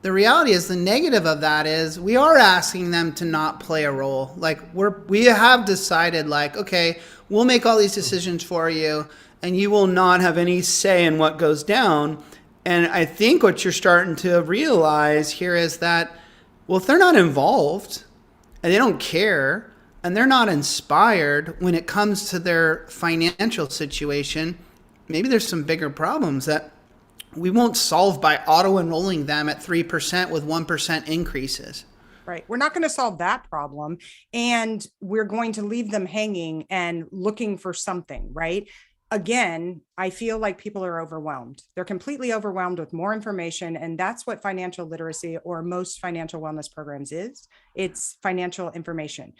Speaker 1: the reality is the negative of that is we are asking them to not play a role. Like we have decided like, okay, we'll make all these decisions for you and you will not have any say in what goes down. And I think what you're starting to realize here is that, well, if they're not involved and they don't care and they're not inspired when it comes to their financial situation, maybe there's some bigger problems that we won't solve by auto-enrolling them at 3% with 1% increases.
Speaker 5: Right. We're not going to solve that problem. And we're going to leave them hanging and looking for something, right? Again, I feel like people are overwhelmed. They're completely overwhelmed with more information. And that's what financial literacy or most financial wellness programs is. It's financial information.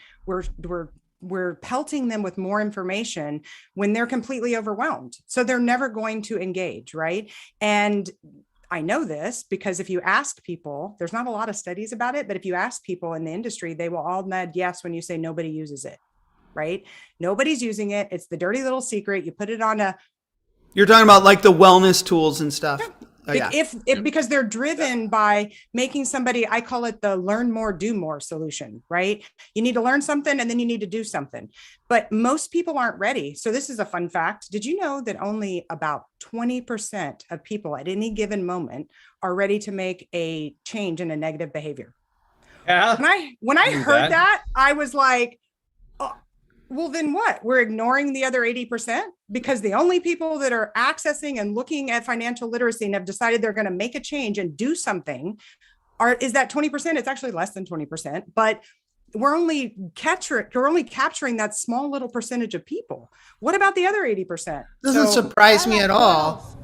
Speaker 5: We're pelting them with more information when they're completely overwhelmed. So they're never going to engage, right? And I know this because if you ask people, there's not a lot of studies about it, but if you ask people in the industry, they will all nod yes when you say nobody uses it, right? Nobody's using it. It's the dirty little secret. You put it on a...
Speaker 1: You're talking about like the wellness tools and stuff. Oh, yeah.
Speaker 5: Because they're driven by making somebody, I call it the learn more, do more solution, right? You need to learn something and then you need to do something, but most people aren't ready. So this is a fun fact. Did you know that only about 20% of people at any given moment are ready to make a change in a negative behavior?
Speaker 4: Yeah.
Speaker 5: When I heard that, I was like, oh, well, then what? We're ignoring the other 80% because the only people that are accessing and looking at financial literacy and have decided they're going to make a change and do something is that 20%. It's actually less than 20%, but we're only capturing that small little percentage of people. What about the other 80%?
Speaker 1: Doesn't surprise me at all.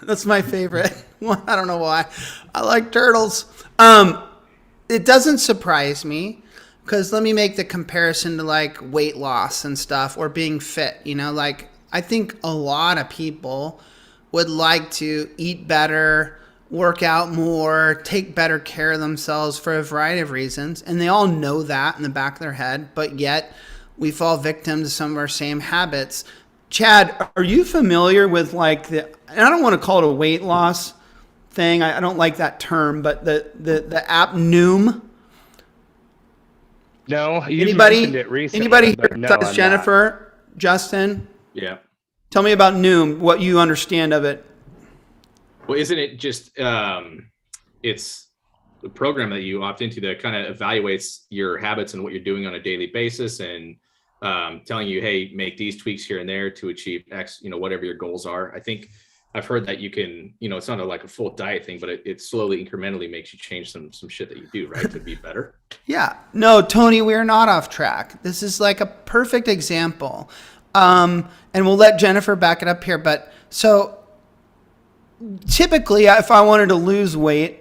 Speaker 1: That's my favorite one. I don't know why. I like turtles. It doesn't surprise me. Because let me make the comparison to like weight loss and stuff or being fit, you know, like I think a lot of people would like to eat better, work out more, take better care of themselves for a variety of reasons. And they all know that in the back of their head, but yet we fall victim to some of our same habits. Chad, are you familiar with like and I don't want to call it a weight loss thing. I don't like that term, but the app Noom.
Speaker 3: No, you
Speaker 1: anybody
Speaker 3: mentioned it recently.
Speaker 1: Anybody
Speaker 3: but
Speaker 1: here
Speaker 3: no,
Speaker 1: besides
Speaker 3: I'm
Speaker 1: Jennifer, Justin?
Speaker 2: Yeah.
Speaker 1: Tell me about Noom, what you understand of it.
Speaker 2: Well, isn't it just it's the program that you opt into that kind of evaluates your habits and what you're doing on a daily basis and telling you, hey, make these tweaks here and there to achieve X, you know, whatever your goals are. I think I've heard that you can, it's not like a full diet thing, but it slowly incrementally makes you change some shit that you do, right, to be better.
Speaker 1: Yeah. No, Tony, we're not off track. This is like a perfect example. And we'll let Jennifer back it up here. But so typically, if I wanted to lose weight,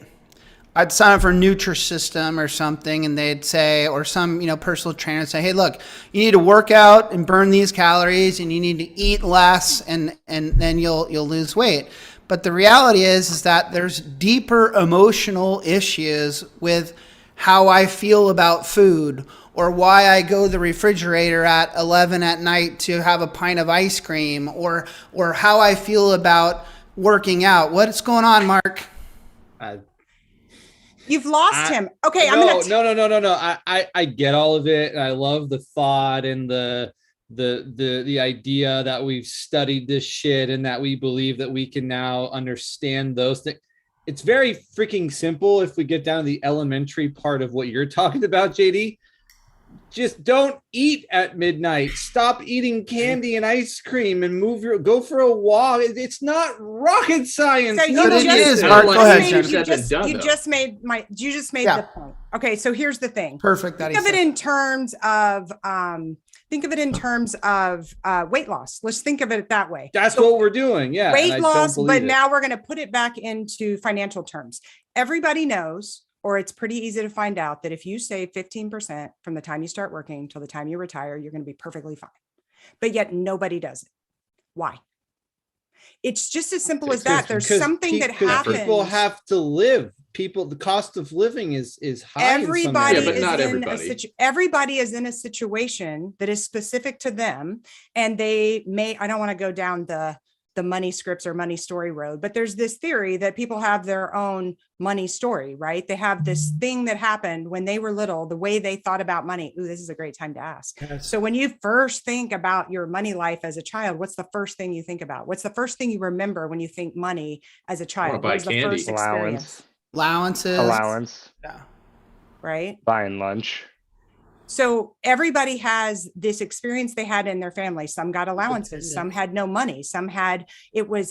Speaker 1: I'd sign up for Nutrisystem or something, and they'd say, or some, personal trainer would say, hey, look, you need to work out and burn these calories, and you need to eat less, and then you'll lose weight. But the reality is that there's deeper emotional issues with how I feel about food, or why I go to the refrigerator at 11 at night to have a pint of ice cream, or how I feel about working out. What's going on, Mark?
Speaker 5: You've lost him. Okay,
Speaker 4: no. I get all of it, and I love the thought and the idea that we've studied this shit and that we believe that we can now understand those things. It's very freaking simple if we get down to the elementary part of what you're talking about, JD. Just don't eat at midnight. Stop eating candy and ice cream and go for a walk. It's not rocket science.
Speaker 5: So
Speaker 1: Mark, go ahead, Jennifer.
Speaker 5: You just made the point. Okay, so here's the thing.
Speaker 1: Perfect.
Speaker 5: Think of it in terms of weight loss. Let's think of it that way.
Speaker 4: That's what we're doing. Yeah.
Speaker 5: Weight loss, but now we're going to put it back into financial terms. Everybody knows, or it's pretty easy to find out, that if you save 15% from the time you start working till the time you retire, you're going to be perfectly fine. But yet nobody does it. Why? It's just as simple as that. There's something that happens. People
Speaker 4: have to live. The cost of living is high.
Speaker 5: Everybody is in a situation that is specific to them, and they may. I don't want to go down the money scripts or money story road, but there's this theory that people have their own money story, right? They have this thing that happened when they were little, the way they thought about money. Ooh, this is a great time to ask. Yes. So when you first think about your money life as a child, what's the first thing you think about? What's the first thing you remember when you think money as a child?
Speaker 2: Buy candy.
Speaker 5: The first experience?
Speaker 1: Allowance. Yeah.
Speaker 5: Right.
Speaker 3: Buying lunch.
Speaker 5: So everybody has this experience they had in their family. Some got allowances, some had no money,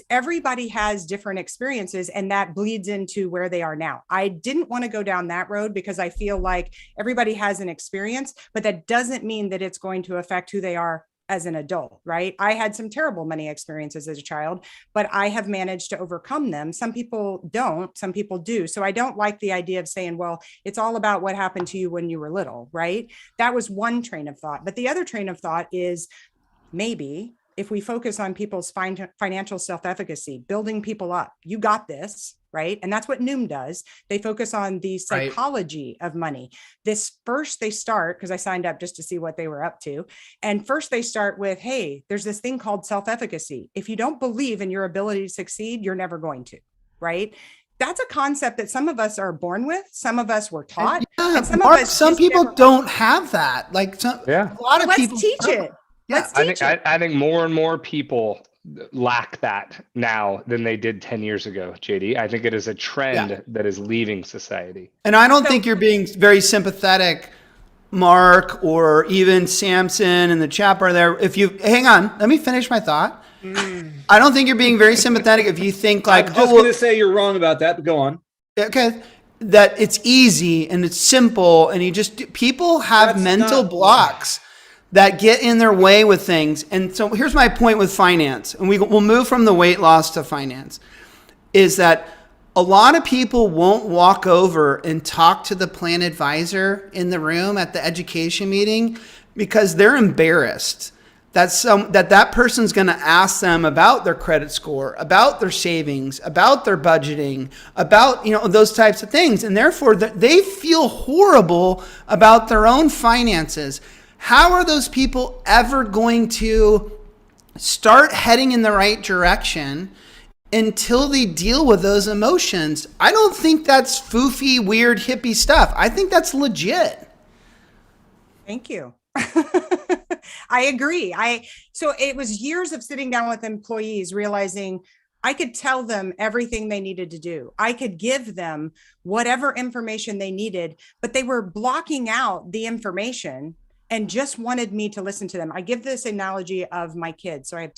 Speaker 5: everybody has different experiences, and that bleeds into where they are now. I didn't want to go down that road because I feel like everybody has an experience, but that doesn't mean that it's going to affect who they are as an adult, right? I had some terrible money experiences as a child, but I have managed to overcome them. Some people don't, some people do. So I don't like the idea of saying, well, it's all about what happened to you when you were little, right? That was one train of thought. But the other train of thought is maybe if we focus on people's financial self-efficacy, building people up, you got this, right? And that's what Noom does. They focus on the psychology of money. First they start, because I signed up just to see what they were up to. And first they start with, hey, there's this thing called self-efficacy. If you don't believe in your ability to succeed, you're never going to, right? That's a concept that some of us are born with. Some of us were taught.
Speaker 1: Yeah, Mark, some people don't have that. A lot of people
Speaker 5: teach it.
Speaker 1: Yeah,
Speaker 3: I think more and more people lack that now than they did 10 years ago, JD. I think it is a trend that is leaving society.
Speaker 1: And I don't think you're being very sympathetic, Mark, or even Samson in the chat bar there. Hang on, let me finish my thought. I don't think you're being very sympathetic if you think like,
Speaker 4: I'm just going to say you're wrong about that, but go on.
Speaker 1: Okay. That it's easy and it's simple, and people have mental blocks that get in their way with things. And so here's my point with finance, and we'll move from the weight loss to finance, is that a lot of people won't walk over and talk to the plan advisor in the room at the education meeting because they're embarrassed that person's going to ask them about their credit score, about their savings, about their budgeting, about those types of things, and therefore they feel horrible about their own finances. How are those people ever going to start heading in the right direction until they deal with those emotions? I don't think that's foofy, weird, hippie stuff. I think that's legit.
Speaker 5: Thank you. I agree. So it was years of sitting down with employees, realizing I could tell them everything they needed to do. I could give them whatever information they needed, but they were blocking out the information and just wanted me to listen to them. I give this analogy of my kids. So I have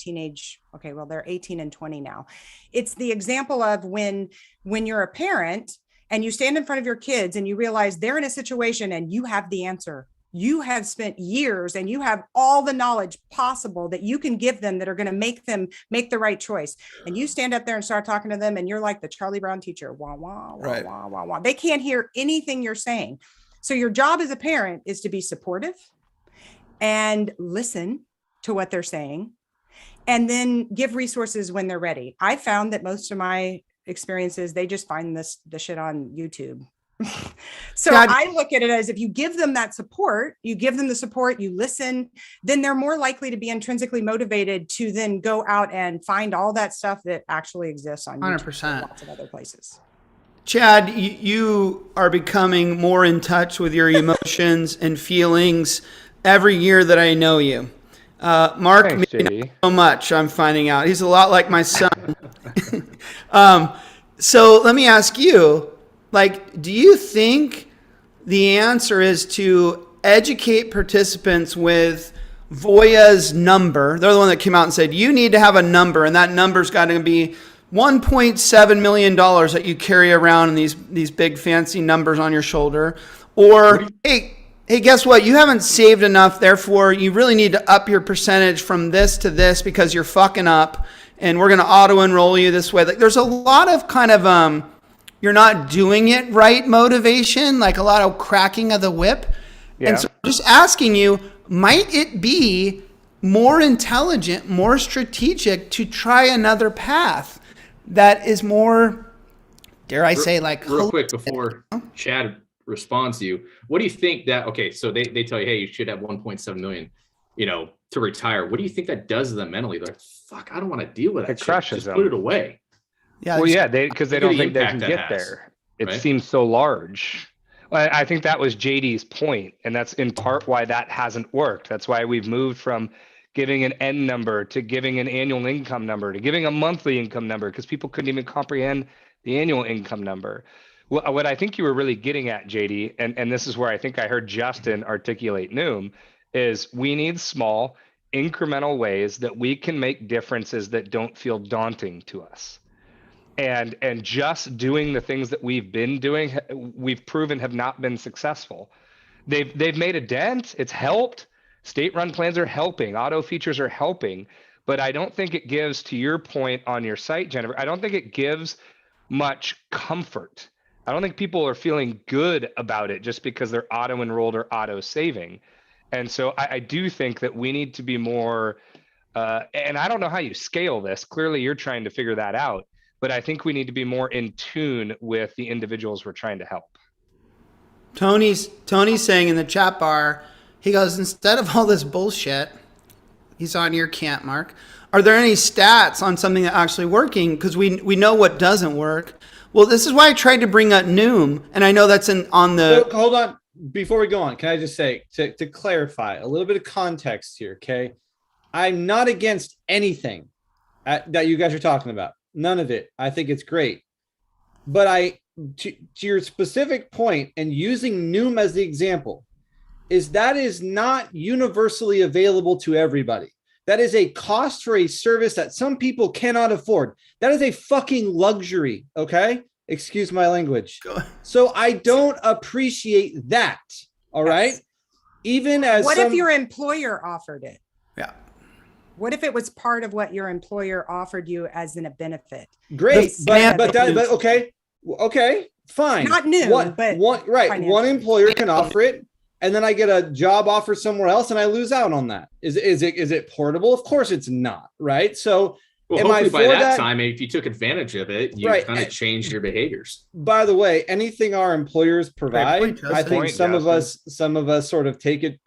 Speaker 5: they're 18 and 20 now. It's the example of when you're a parent and you stand in front of your kids and you realize they're in a situation and you have the answer. You have spent years and you have all the knowledge possible that you can give them that are going to make them make the right choice. And you stand up there and start talking to them and you're like the Charlie Brown teacher, wah, wah, wah,
Speaker 1: Right.
Speaker 5: wah, wah, wah. They can't hear anything you're saying. So your job as a parent is to be supportive and listen to what they're saying, and then give resources when they're ready. I found that most of my experiences, they just find the shit on YouTube. So I look at it as if you give them that support, you give them the support, you listen, then they're more likely to be intrinsically motivated to then go out and find all that stuff that actually exists on YouTube
Speaker 1: 100%.
Speaker 5: and lots of other places.
Speaker 1: Chad, you are becoming more in touch with your emotions and feelings every year that I know you. Mark,
Speaker 3: Thanks,
Speaker 1: maybe
Speaker 3: JD.
Speaker 1: not so much, I'm finding out. He's a lot like my son. So let me ask you, do you think the answer is to educate participants with Voya's number? They're the one that came out and said, you need to have a number, and that number's got to be $1.7 million that you carry around in these big fancy numbers on your shoulder. Or, hey, guess what? You haven't saved enough, therefore you really need to up your percentage from this to this because you're fucking up, and we're going to auto-enroll you this way. There's a lot of kind of you're not doing it right motivation, like a lot of cracking of the whip.
Speaker 3: Yeah.
Speaker 1: And so I'm just asking you, might it be more intelligent, more strategic to try another path that is more, dare I say,
Speaker 2: real quick before Chad responds to you, what do you think that, okay, so they tell you, hey, you should have 1.7 million, to retire. What do you think that does to them mentally? They're like, fuck, I don't want to deal with that.
Speaker 3: It crushes
Speaker 2: Just
Speaker 3: them.
Speaker 2: put it away.
Speaker 1: Yeah.
Speaker 3: Well, yeah, because they don't
Speaker 2: Look at the
Speaker 3: think they can
Speaker 2: impact
Speaker 3: get
Speaker 2: that has,
Speaker 3: there. It
Speaker 2: right?
Speaker 3: seems so large. I think that was JD's point, and that's in part why that hasn't worked. That's why we've moved from giving an N number to giving an annual income number to giving a monthly income number, because people couldn't even comprehend the annual income number. What I think you were really getting at, JD, and this is where I think I heard Justin articulate Noom, is we need small, incremental ways that we can make differences that don't feel daunting to us. And just doing the things that we've been doing, we've proven have not been successful. They've made a dent. It's helped. State-run plans are helping. Auto features are helping. But I don't think it gives, to your point on your site, Jennifer, I don't think it gives much comfort. I don't think people are feeling good about it just because they're auto-enrolled or auto-saving. And so I do think that we need to be more, and I don't know how you scale this. Clearly, you're trying to figure that out. But I think we need to be more in tune with the individuals we're trying to help.
Speaker 1: Tony's saying in the chat bar, he goes, instead of all this bullshit, he's on your camp, Mark. Are there any stats on something that's actually working? Because we know what doesn't work. Well, this is why I tried to bring up Noom, and I know that's on the.
Speaker 4: So, hold on, before we go on, can I just say to clarify a little bit of context here? Okay, I'm not against anything that you guys are talking about. None of it. I think it's great. But to your specific point, and using Noom as the example, that is not universally available to everybody. That is a cost for a service that some people cannot afford. That is a fucking luxury. Okay? Excuse my language. So I don't appreciate that. All right? Even as
Speaker 5: what if your employer offered it?
Speaker 1: Yeah.
Speaker 5: What if it was part of what your employer offered you as a benefit?
Speaker 4: Great, but okay, fine.
Speaker 5: Not new, but
Speaker 4: one employer can offer it, and then I get a job offer somewhere else, and I lose out on that. Is it portable? Of course, it's not. Right. So,
Speaker 2: hopefully by that time, if you took advantage of it, you kind of changed your behaviors.
Speaker 4: By the way, anything our employers provide, I think some of us sort of take it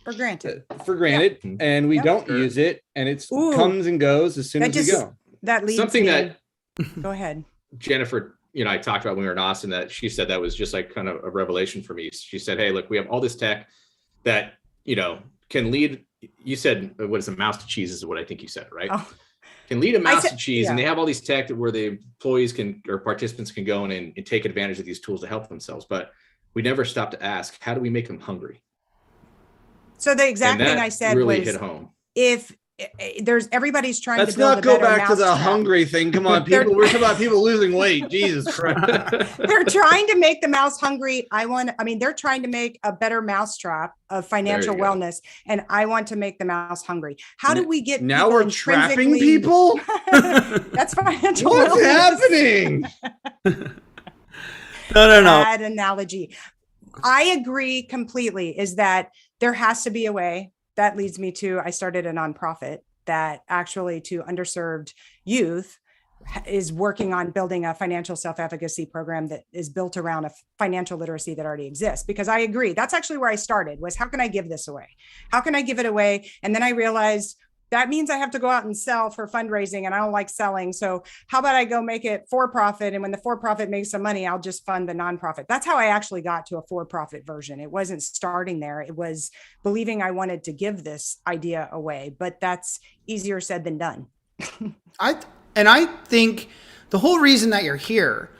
Speaker 4: for granted, and we don't use it, and it comes and goes as soon as we go.
Speaker 5: That leads
Speaker 2: something
Speaker 5: me.
Speaker 2: that
Speaker 5: Go ahead.
Speaker 2: Jennifer, I talked about when we were in Austin, that she said that was just like kind of a revelation for me. She said, hey, look, we have all this tech that, can lead, you said, what is a mouse to cheese is what I think you said, right?
Speaker 5: Oh.
Speaker 2: Can lead a mouse to cheese. And they have all these tech where the employees or participants can go in and take advantage of these tools to help themselves. But we never stop to ask, how do we make them hungry?
Speaker 5: So the exact
Speaker 2: And
Speaker 5: thing
Speaker 2: that
Speaker 5: I said
Speaker 2: really
Speaker 5: was,
Speaker 2: hit home.
Speaker 5: if everybody's trying
Speaker 4: Let's
Speaker 5: to build
Speaker 4: not
Speaker 5: a
Speaker 4: go
Speaker 5: better
Speaker 4: back to the
Speaker 5: mousetrap.
Speaker 4: hungry thing. Come on, people. We're talking about people losing weight. Jesus Christ.
Speaker 5: They're trying to make the mouse hungry. They're trying to make a better mousetrap of financial
Speaker 2: There you go.
Speaker 5: wellness, and I want to make the mouse hungry. How do we get
Speaker 4: Now
Speaker 5: people
Speaker 4: we're trapping
Speaker 5: intrinsically-
Speaker 4: people?
Speaker 5: That's financial
Speaker 4: What's
Speaker 5: wellness.
Speaker 4: happening?
Speaker 1: No.
Speaker 5: Bad analogy. I agree completely, is that there has to be a way. That leads me to, I started a nonprofit that actually to underserved youth is working on building a financial self-efficacy program that is built around a financial literacy that already exists. Because I agree, that's actually where I started, was how can I give this away? How can I give it away? And then I realized that means I have to go out and sell for fundraising, and I don't like selling. So how about I go make it for profit? And when the for-profit makes some money, I'll just fund the nonprofit. That's how I actually got to a for-profit version. It wasn't starting there. It was believing I wanted to give this idea away, but that's easier said than done.
Speaker 1: I think the whole reason that you're here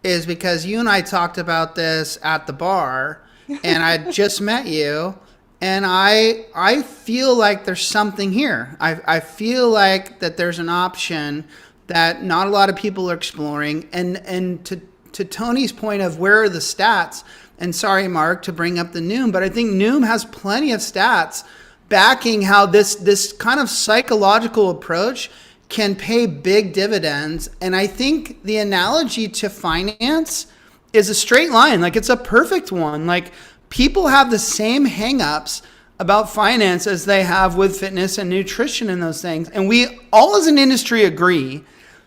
Speaker 1: is because you and I talked about this at the bar, and I just met you. And I feel like there's something here. I feel like that there's an option that not a lot of people are exploring. And to Tony's point of where are the stats, and sorry, Mark, to bring up the Noom, but I think Noom has plenty of stats backing how this kind of psychological approach can pay big dividends. And I think the analogy to finance is a straight line. Like, it's a perfect one. Like, people have the same hangups about finance as they have with fitness and nutrition and those things. And we all as an industry agree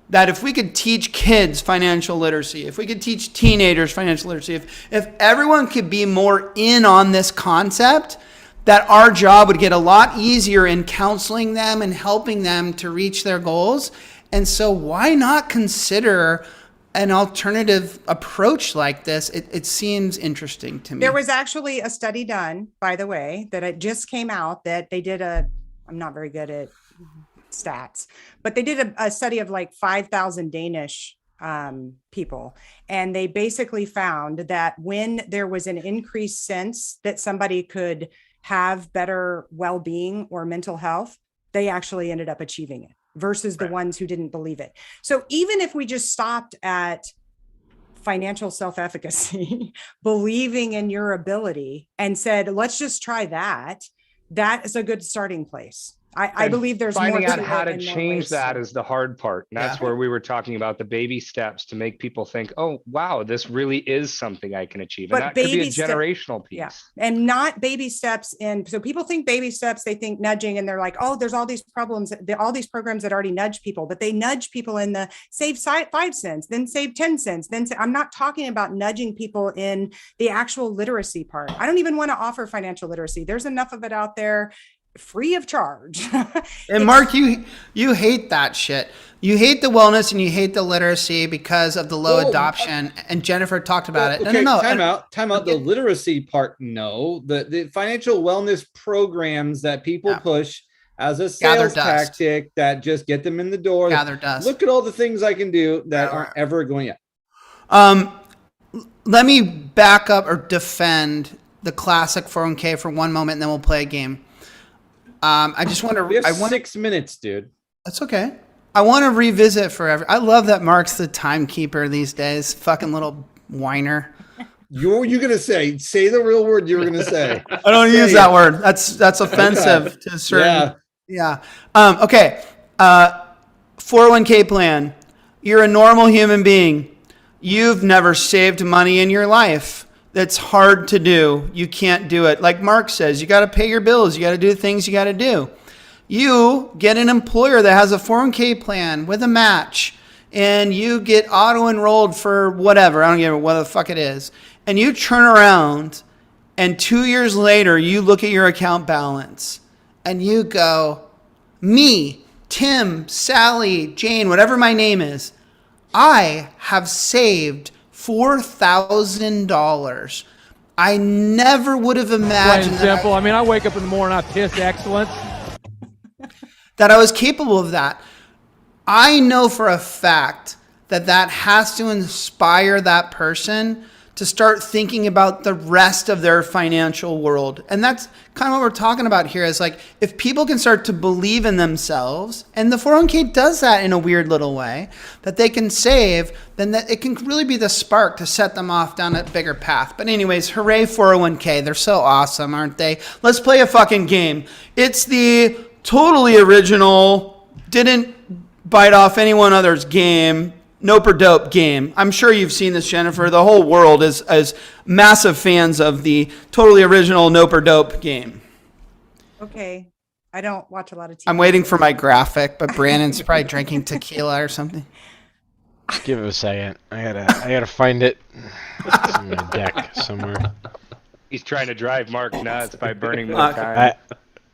Speaker 1: that if we could teach kids financial literacy, if we could teach teenagers financial literacy, if everyone could be more in on this concept, that our job would get a lot easier in counseling them and helping them to reach their goals. And so why not consider an alternative approach like this? It seems interesting to me.
Speaker 5: There was actually a study done, by the way, that it just came out that they did I'm not very good at stats, but they did a study of like 5,000 Danish people. And they basically found that when there was an increased sense that somebody could have better well-being or mental health, they actually ended up achieving it, versus the ones who didn't believe it. So even if we just stopped at financial self-efficacy, believing in your ability, and said, let's just try that, that is a good starting place. I believe there's
Speaker 3: finding
Speaker 5: more
Speaker 3: out how to
Speaker 5: it and more
Speaker 3: change
Speaker 5: ways
Speaker 3: that
Speaker 5: to-
Speaker 3: is the hard part. And that's where we were talking about the baby steps to make people think, oh, wow, this really is something I can achieve. And
Speaker 5: But
Speaker 3: that could be a
Speaker 5: baby step-
Speaker 3: generational piece.
Speaker 5: Yeah. And not baby steps in. So people think baby steps, they think nudging, and they're like, oh, there's all these problems, all these programs that already nudge people, but they nudge people in the save 5 cents, then save 10 cents. I'm not talking about nudging people in the actual literacy part. I don't even want to offer financial literacy. There's enough of it out there, free of charge.
Speaker 1: And Mark, you hate that shit. You hate the wellness and you hate the literacy because of the low adoption. And Jennifer talked about it.
Speaker 4: Okay,
Speaker 1: No.
Speaker 4: Time out. The literacy part, no. The financial wellness programs that people push as a sales tactic that just get them in the door.
Speaker 1: Gather dust.
Speaker 4: Look at all the things I can do that aren't ever going
Speaker 1: Let me back up or defend the classic 401k for one moment, and then we'll play a game. I just want to.
Speaker 4: We have 6 minutes, dude.
Speaker 1: That's okay. I want to revisit forever. I love that Mark's the timekeeper these days. Fucking little whiner.
Speaker 4: You're gonna say the real word you were gonna say.
Speaker 1: I don't use that word. That's offensive to certain. Yeah. Okay. 401k plan. You're a normal human being. You've never saved money in your life. That's hard to do. You can't do it. Like Mark says, you got to pay your bills. You got to do the things you got to do. You get an employer that has a 401k plan with a match, and you get auto-enrolled for whatever. I don't care what the fuck it is. And you turn around, and 2 years later, you look at your account balance, and you go, me, Tim, Sally, Jane, whatever my name is, I have saved $4,000. I never would have imagined
Speaker 7: Plain simple. I mean, I wake up in the morning, I piss excellence.
Speaker 1: that I was capable of that. I know for a fact that has to inspire that person to start thinking about the rest of their financial world. And that's kind of what we're talking about here is like, if people can start to believe in themselves, and the 401k does that in a weird little way, that they can save, then that it can really be the spark to set them off down a bigger path. But anyways, hooray 401k. They're so awesome, aren't they? Let's play a fucking game. It's the totally original, didn't bite off anyone other's game, Nope or Dope game. I'm sure you've seen this, Jennifer. The whole world is massive fans of the totally original Nope or Dope game.
Speaker 5: Okay. I don't watch a lot of TV.
Speaker 1: I'm waiting for my graphic, but Brandon's probably drinking tequila or something.
Speaker 8: Just give it a second. I gotta find it. It's in my deck somewhere.
Speaker 3: He's trying to drive Mark nuts by burning more time.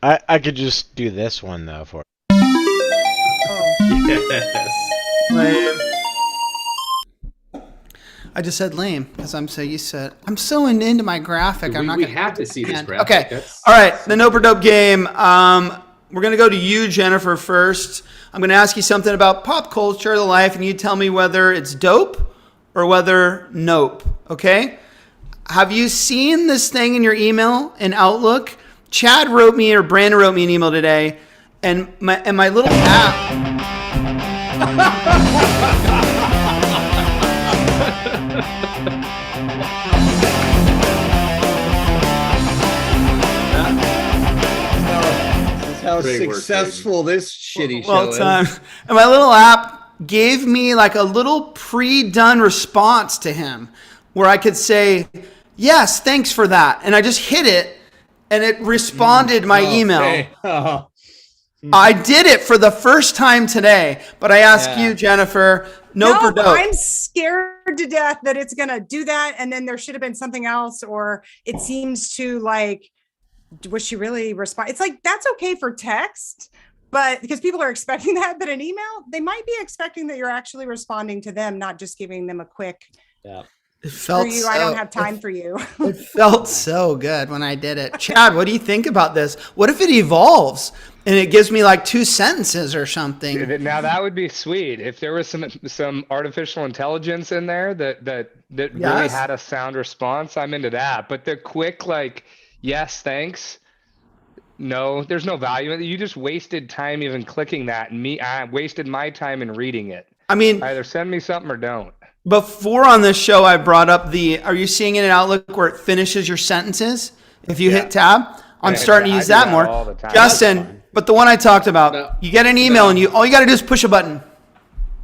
Speaker 8: I could just do this one though for.
Speaker 2: Yes.
Speaker 1: Lame. I just said lame because I'm so used to it. I'm so into my graphic.
Speaker 2: We have to see this graphic.
Speaker 1: Okay.
Speaker 2: That's-
Speaker 1: All right. The Nope or Dope game. We're going to go to you, Jennifer, first. I'm going to ask you something about pop culture, the life, and you tell me whether it's dope or whether nope. Okay? Have you seen this thing in your email in Outlook? Chad wrote me, or Brandon wrote me an email today, and my little app.
Speaker 4: How
Speaker 2: Great work,
Speaker 4: successful this shitty show
Speaker 1: Well
Speaker 4: is.
Speaker 1: done. And my little app gave me like a little pre-done response to him where I could say, yes, thanks for that. And I just hit it and it responded my email.
Speaker 4: Okay. Oh.
Speaker 1: I did it for the first time today, but I ask
Speaker 4: Yeah.
Speaker 1: you, Jennifer, nope or
Speaker 5: No,
Speaker 1: dope?
Speaker 5: I'm scared to death that it's going to do that. And then there should have been something else, or it seems to like, was she really respond? It's like, that's okay for text, but because people are expecting that, but an email, they might be expecting that you're actually responding to them, not just giving them a quick,
Speaker 1: It
Speaker 5: for
Speaker 1: felt
Speaker 5: you,
Speaker 1: so,
Speaker 5: I don't have time for you.
Speaker 1: It felt so good when I did it. Chad, what do you think about this? What if it evolves and it gives me like 2 sentences or something?
Speaker 3: Now that would be sweet if there was some artificial intelligence in there that really
Speaker 1: Yes.
Speaker 3: had a sound response. I'm into that. But the quick like, yes, thanks. No, there's no value in it. You just wasted time even clicking that, and I wasted my time in reading it.
Speaker 1: I mean,
Speaker 3: Either send me something or don't.
Speaker 1: before on this show, I brought up are you seeing it in Outlook where it finishes your sentences? If you hit tab, I'm
Speaker 3: Yeah,
Speaker 1: starting to
Speaker 3: I
Speaker 1: use
Speaker 3: do
Speaker 1: that
Speaker 3: that
Speaker 1: more.
Speaker 3: all the time.
Speaker 1: Justin, but the one I talked about,
Speaker 2: No.
Speaker 1: you get an email and all you got to do is push a button.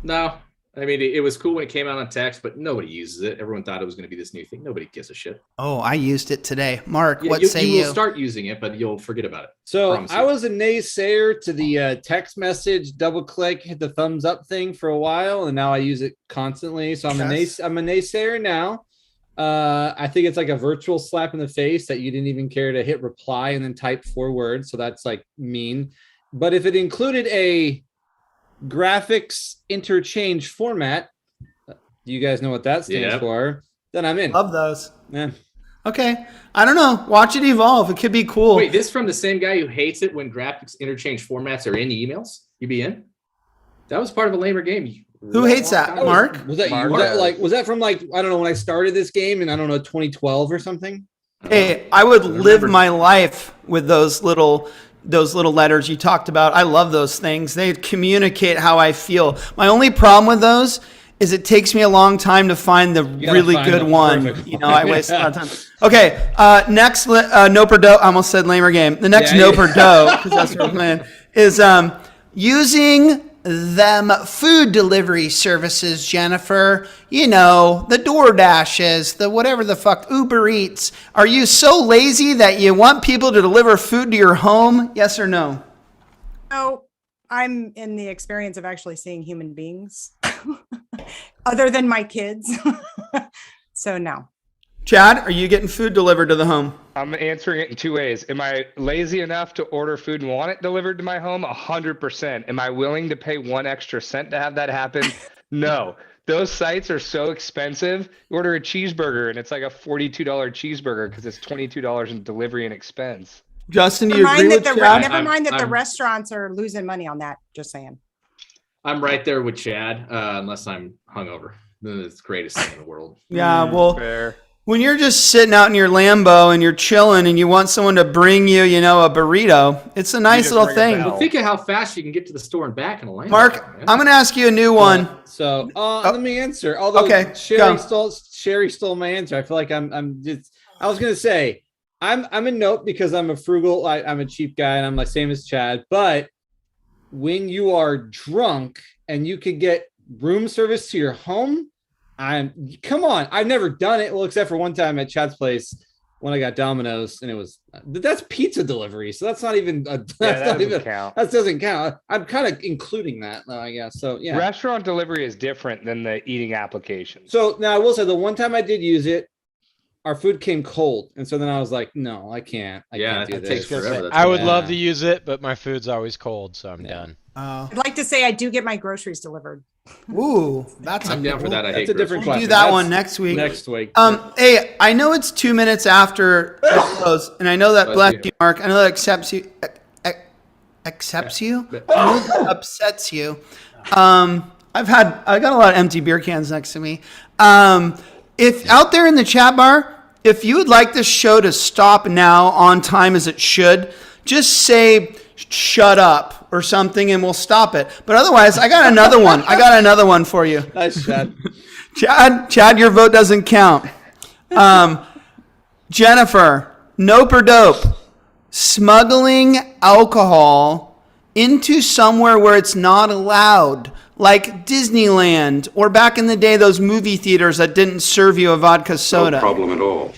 Speaker 2: No, I mean, it was cool when it came out on text, but nobody uses it. Everyone thought it was going to be this new thing. Nobody gives a shit.
Speaker 1: Oh, I used it today. Mark,
Speaker 2: Yeah,
Speaker 1: what say
Speaker 2: you
Speaker 1: you?
Speaker 2: will start using it, but you'll forget about it.
Speaker 4: So
Speaker 2: Promise
Speaker 4: I
Speaker 2: you.
Speaker 4: was a naysayer to the text message, double click, hit the thumbs up thing for a while, and now I use it constantly. So I'm a naysayer now. I think it's like a virtual slap in the face that you didn't even care to hit reply and then type 4 words. So that's like mean. But if it included a graphics interchange format, you guys know what that stands
Speaker 2: Yep.
Speaker 4: for, then I'm in.
Speaker 1: Love those.
Speaker 4: Yeah.
Speaker 1: Okay. I don't know. Watch it evolve. It could be cool.
Speaker 2: Wait, this from the same guy who hates it when graphics interchange formats are in emails? You be in? That was part of a lamer game.
Speaker 1: Who hates that? Mark?
Speaker 4: Was that
Speaker 3: Mark
Speaker 4: you? Was that
Speaker 3: does.
Speaker 4: like, was that from like, I don't know, when I started this game in, I don't know, 2012 or something?
Speaker 1: Hey, I would live my life with those little letters you talked about. I love those things. They communicate how I feel. My only problem with those is it takes me a long time to find the
Speaker 4: gotta
Speaker 1: really
Speaker 4: find
Speaker 1: good
Speaker 4: the
Speaker 1: one.
Speaker 4: perfect
Speaker 1: You know, I waste a lot of time. Okay, next nope or dope. I almost said lamer game. The next
Speaker 4: Yeah,
Speaker 1: nope
Speaker 4: yeah.
Speaker 1: or dope, because that's what we're playing, is using them food delivery services, Jennifer. You know, the DoorDashes, the whatever the fuck, Uber Eats. Are you so lazy that you want people to deliver food to your home? Yes or no?
Speaker 5: No, I'm in the experience of actually seeing human beings other than my kids. So no.
Speaker 1: Chad, are you getting food delivered to the home?
Speaker 3: I'm answering it in 2 ways. Am I lazy enough to order food and want it delivered to my home? 100%. Am I willing to pay 1 extra cent to have that happen? No. Those sites are so expensive. You order a cheeseburger and it's like a $42 cheeseburger because it's $22 in delivery and expense.
Speaker 1: Justin, do
Speaker 5: Never
Speaker 1: you agree
Speaker 5: mind
Speaker 1: with
Speaker 5: that
Speaker 1: Chad?
Speaker 5: never mind that the
Speaker 2: I'm-
Speaker 5: restaurants are losing money on that. Just saying.
Speaker 2: I'm right there with Chad, unless I'm hungover. It's the greatest thing in the world.
Speaker 1: Yeah, well,
Speaker 3: Fair.
Speaker 1: when you're just sitting out in your Lambo and you're chilling and you want someone to bring you, you know, a burrito, it's a nice
Speaker 3: just
Speaker 1: little
Speaker 3: ring a
Speaker 1: thing.
Speaker 3: bell.
Speaker 2: But think of how fast you can get to the store and back in a Lambo.
Speaker 1: Mark,
Speaker 2: man.
Speaker 1: I'm going to ask you a new one.
Speaker 4: So let me answer. Although
Speaker 1: Okay,
Speaker 4: Sherry
Speaker 1: go.
Speaker 4: stole my answer. I feel like I'm just. I was gonna say I'm a note because I'm a frugal. I'm a cheap guy, and I'm like same as Chad. But when you are drunk and you could get room service to your home, come on. I've never done it. Well, except for one time at Chad's place when I got Domino's, and that's pizza delivery. So that's not even. That
Speaker 3: doesn't count.
Speaker 4: That doesn't count. I'm kind of including that, though, I guess. So yeah.
Speaker 3: Restaurant delivery is different than the eating application.
Speaker 4: So now I will say the one time I did use it, our food came cold, and so then I was like, "No, I can't. I can't do
Speaker 2: that
Speaker 4: this."
Speaker 2: takes forever. That's
Speaker 8: I would
Speaker 4: Yeah.
Speaker 8: love to use it, but my food's always cold, so I'm done.
Speaker 5: I'd like to say I do get my groceries delivered.
Speaker 1: Ooh, that's
Speaker 2: I'm down for that. I
Speaker 4: That's
Speaker 2: hate
Speaker 4: a different
Speaker 2: groceries.
Speaker 1: Do
Speaker 4: question.
Speaker 1: that
Speaker 4: That's
Speaker 1: one next week.
Speaker 4: Next week.
Speaker 1: Hey, I know it's 2 minutes after the close, and I know that bless you, Mark. I know that accepts you. Accepts you? I know that upsets you. I got a lot of empty beer cans next to me. If out there in the chat bar, if you would like this show to stop now on time as it should, just say shut up or something and we'll stop it. But otherwise, I got another one. I got another one for you.
Speaker 4: Nice, Chad.
Speaker 1: Chad, your vote doesn't count. Jennifer, nope or dope. Smuggling alcohol into somewhere where it's not allowed, like Disneyland, or back in the day, those movie theaters that didn't serve you a vodka soda.
Speaker 6: No problem at all.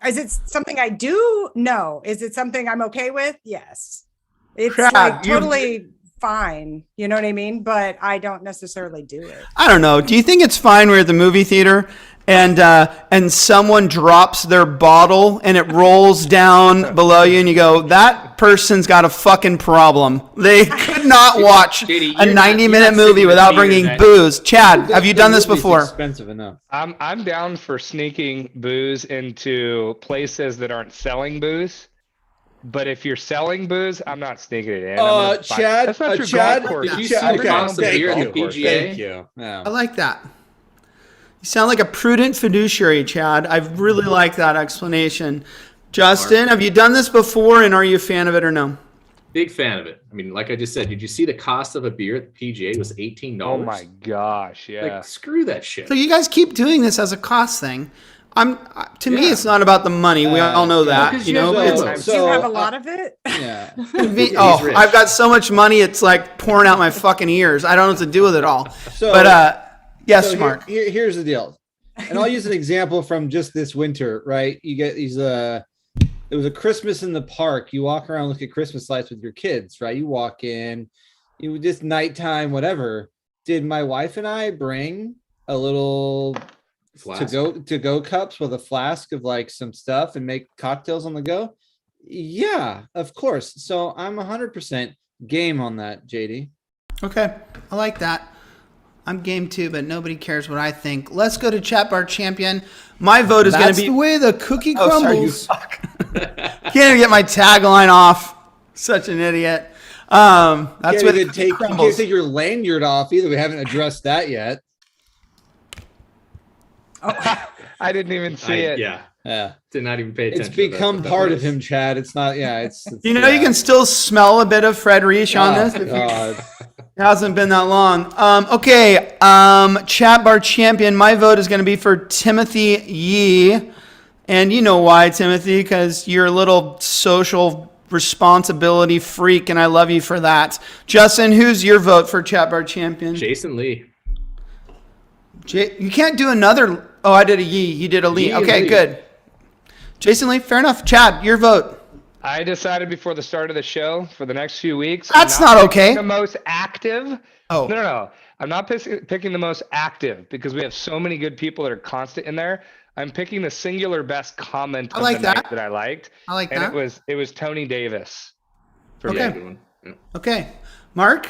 Speaker 5: Is it something I do? No. Is it something I'm okay with? Yes. It's
Speaker 1: Crap,
Speaker 5: like
Speaker 1: you-
Speaker 5: totally fine. You know what I mean? But I don't necessarily do it.
Speaker 1: I don't know. Do you think it's fine we're at the movie theater and someone drops their bottle and it rolls down below you and you go, that person's got a fucking problem. They could not watch
Speaker 2: JD,
Speaker 1: a
Speaker 2: you're not
Speaker 1: 90-minute
Speaker 2: sitting
Speaker 1: movie
Speaker 2: in
Speaker 1: without
Speaker 2: theater
Speaker 1: bringing
Speaker 2: that-
Speaker 1: booze. Chad, have you
Speaker 4: The
Speaker 1: done this
Speaker 4: movie's
Speaker 1: before?
Speaker 4: Expensive enough.
Speaker 3: I'm down for sneaking booze into places that aren't selling booze. But if you're selling booze, I'm not sneaking it in. I'm gonna buy-
Speaker 4: Chad.
Speaker 3: That's not true.
Speaker 4: Chad.
Speaker 3: Golf course.
Speaker 2: Did you
Speaker 4: Chad-
Speaker 2: see the cost of
Speaker 4: thank
Speaker 2: beer at
Speaker 4: you.
Speaker 2: the PGA?
Speaker 4: Thank you. Yeah.
Speaker 1: I like that. You sound like a prudent fiduciary, Chad. I really like that explanation. Justin, have you done this before and are you a fan of it or no?
Speaker 2: Big fan of it. I mean, like I just said, did you see the cost of a beer at the PGA was $18?
Speaker 3: Oh my gosh, yeah.
Speaker 2: Like, screw that shit.
Speaker 1: So you guys keep doing this as a cost thing. To me,
Speaker 2: Yeah.
Speaker 1: it's not about the money. We all know that.
Speaker 2: because
Speaker 1: You
Speaker 2: you
Speaker 1: know,
Speaker 2: have
Speaker 1: it's,
Speaker 2: to-
Speaker 5: Do you have a lot of it?
Speaker 4: Yeah.
Speaker 1: oh,
Speaker 2: rich.
Speaker 1: I've got so much money, it's like pouring out my fucking ears. I don't know what to do with it all.
Speaker 4: So,
Speaker 1: But yes,
Speaker 4: so
Speaker 1: Mark.
Speaker 4: here's the deal, and I'll use an example from just this winter. Right, you get these. It was a Christmas in the park. You walk around, look at Christmas lights with your kids. Right, you walk in, you just nighttime, whatever. Did my wife and I bring a little
Speaker 2: Flask.
Speaker 4: to go cups with a flask of like some stuff and make cocktails on the go? Yeah, of course. So I'm 100% game on that, JD.
Speaker 1: Okay, I like that. I'm game too, but nobody cares what I think. Let's go to Chat Bar Champion. My vote is going
Speaker 4: That's
Speaker 1: to be
Speaker 4: the
Speaker 1: way the cookie
Speaker 4: Oh, sorry, you
Speaker 1: crumbles. Can't even get my tagline off. Such an idiot. That's
Speaker 4: Can't
Speaker 1: what
Speaker 4: even
Speaker 1: the
Speaker 4: you can't
Speaker 1: crumbles.
Speaker 4: take your lanyard off either. We haven't addressed that yet.
Speaker 3: I didn't even see it.
Speaker 4: Yeah,
Speaker 2: Did not even pay attention.
Speaker 4: it's
Speaker 2: to that,
Speaker 4: become
Speaker 2: but that
Speaker 4: part of
Speaker 2: was-
Speaker 4: him, Chad. It's not. Yeah, it's
Speaker 1: You know, you can still smell a bit of Fred Reich on
Speaker 4: Oh,
Speaker 1: this. If you,
Speaker 4: God.
Speaker 1: it hasn't been that long. Okay, Chat Bar Champion. My vote is going to be for Timothy Yee. And you know why, Timothy, because you're a little social responsibility freak, and I love you for that. Justin, who's your vote for Chat Bar Champion?
Speaker 2: Jason Lee.
Speaker 1: You can't do another. Oh, I did a Yee. You did a Lee.
Speaker 2: Yee and
Speaker 1: Okay,
Speaker 2: Lee.
Speaker 1: good. Jason Lee, fair enough. Chad, your vote.
Speaker 3: I decided before the start of the show for the next few weeks.
Speaker 1: That's
Speaker 3: I'm
Speaker 1: not
Speaker 3: picking
Speaker 1: okay.
Speaker 3: The most active.
Speaker 1: Oh.
Speaker 3: No. I'm not picking the most active because we have so many good people that are constant in there. I'm picking the singular best comment
Speaker 1: I
Speaker 3: of
Speaker 1: like
Speaker 3: the
Speaker 1: that.
Speaker 3: night that I liked.
Speaker 1: I like
Speaker 3: and
Speaker 1: that.
Speaker 3: it was Tony Davis. For
Speaker 1: Okay.
Speaker 2: Yeah,
Speaker 3: me.
Speaker 2: good one. Yeah.
Speaker 1: Okay. Mark?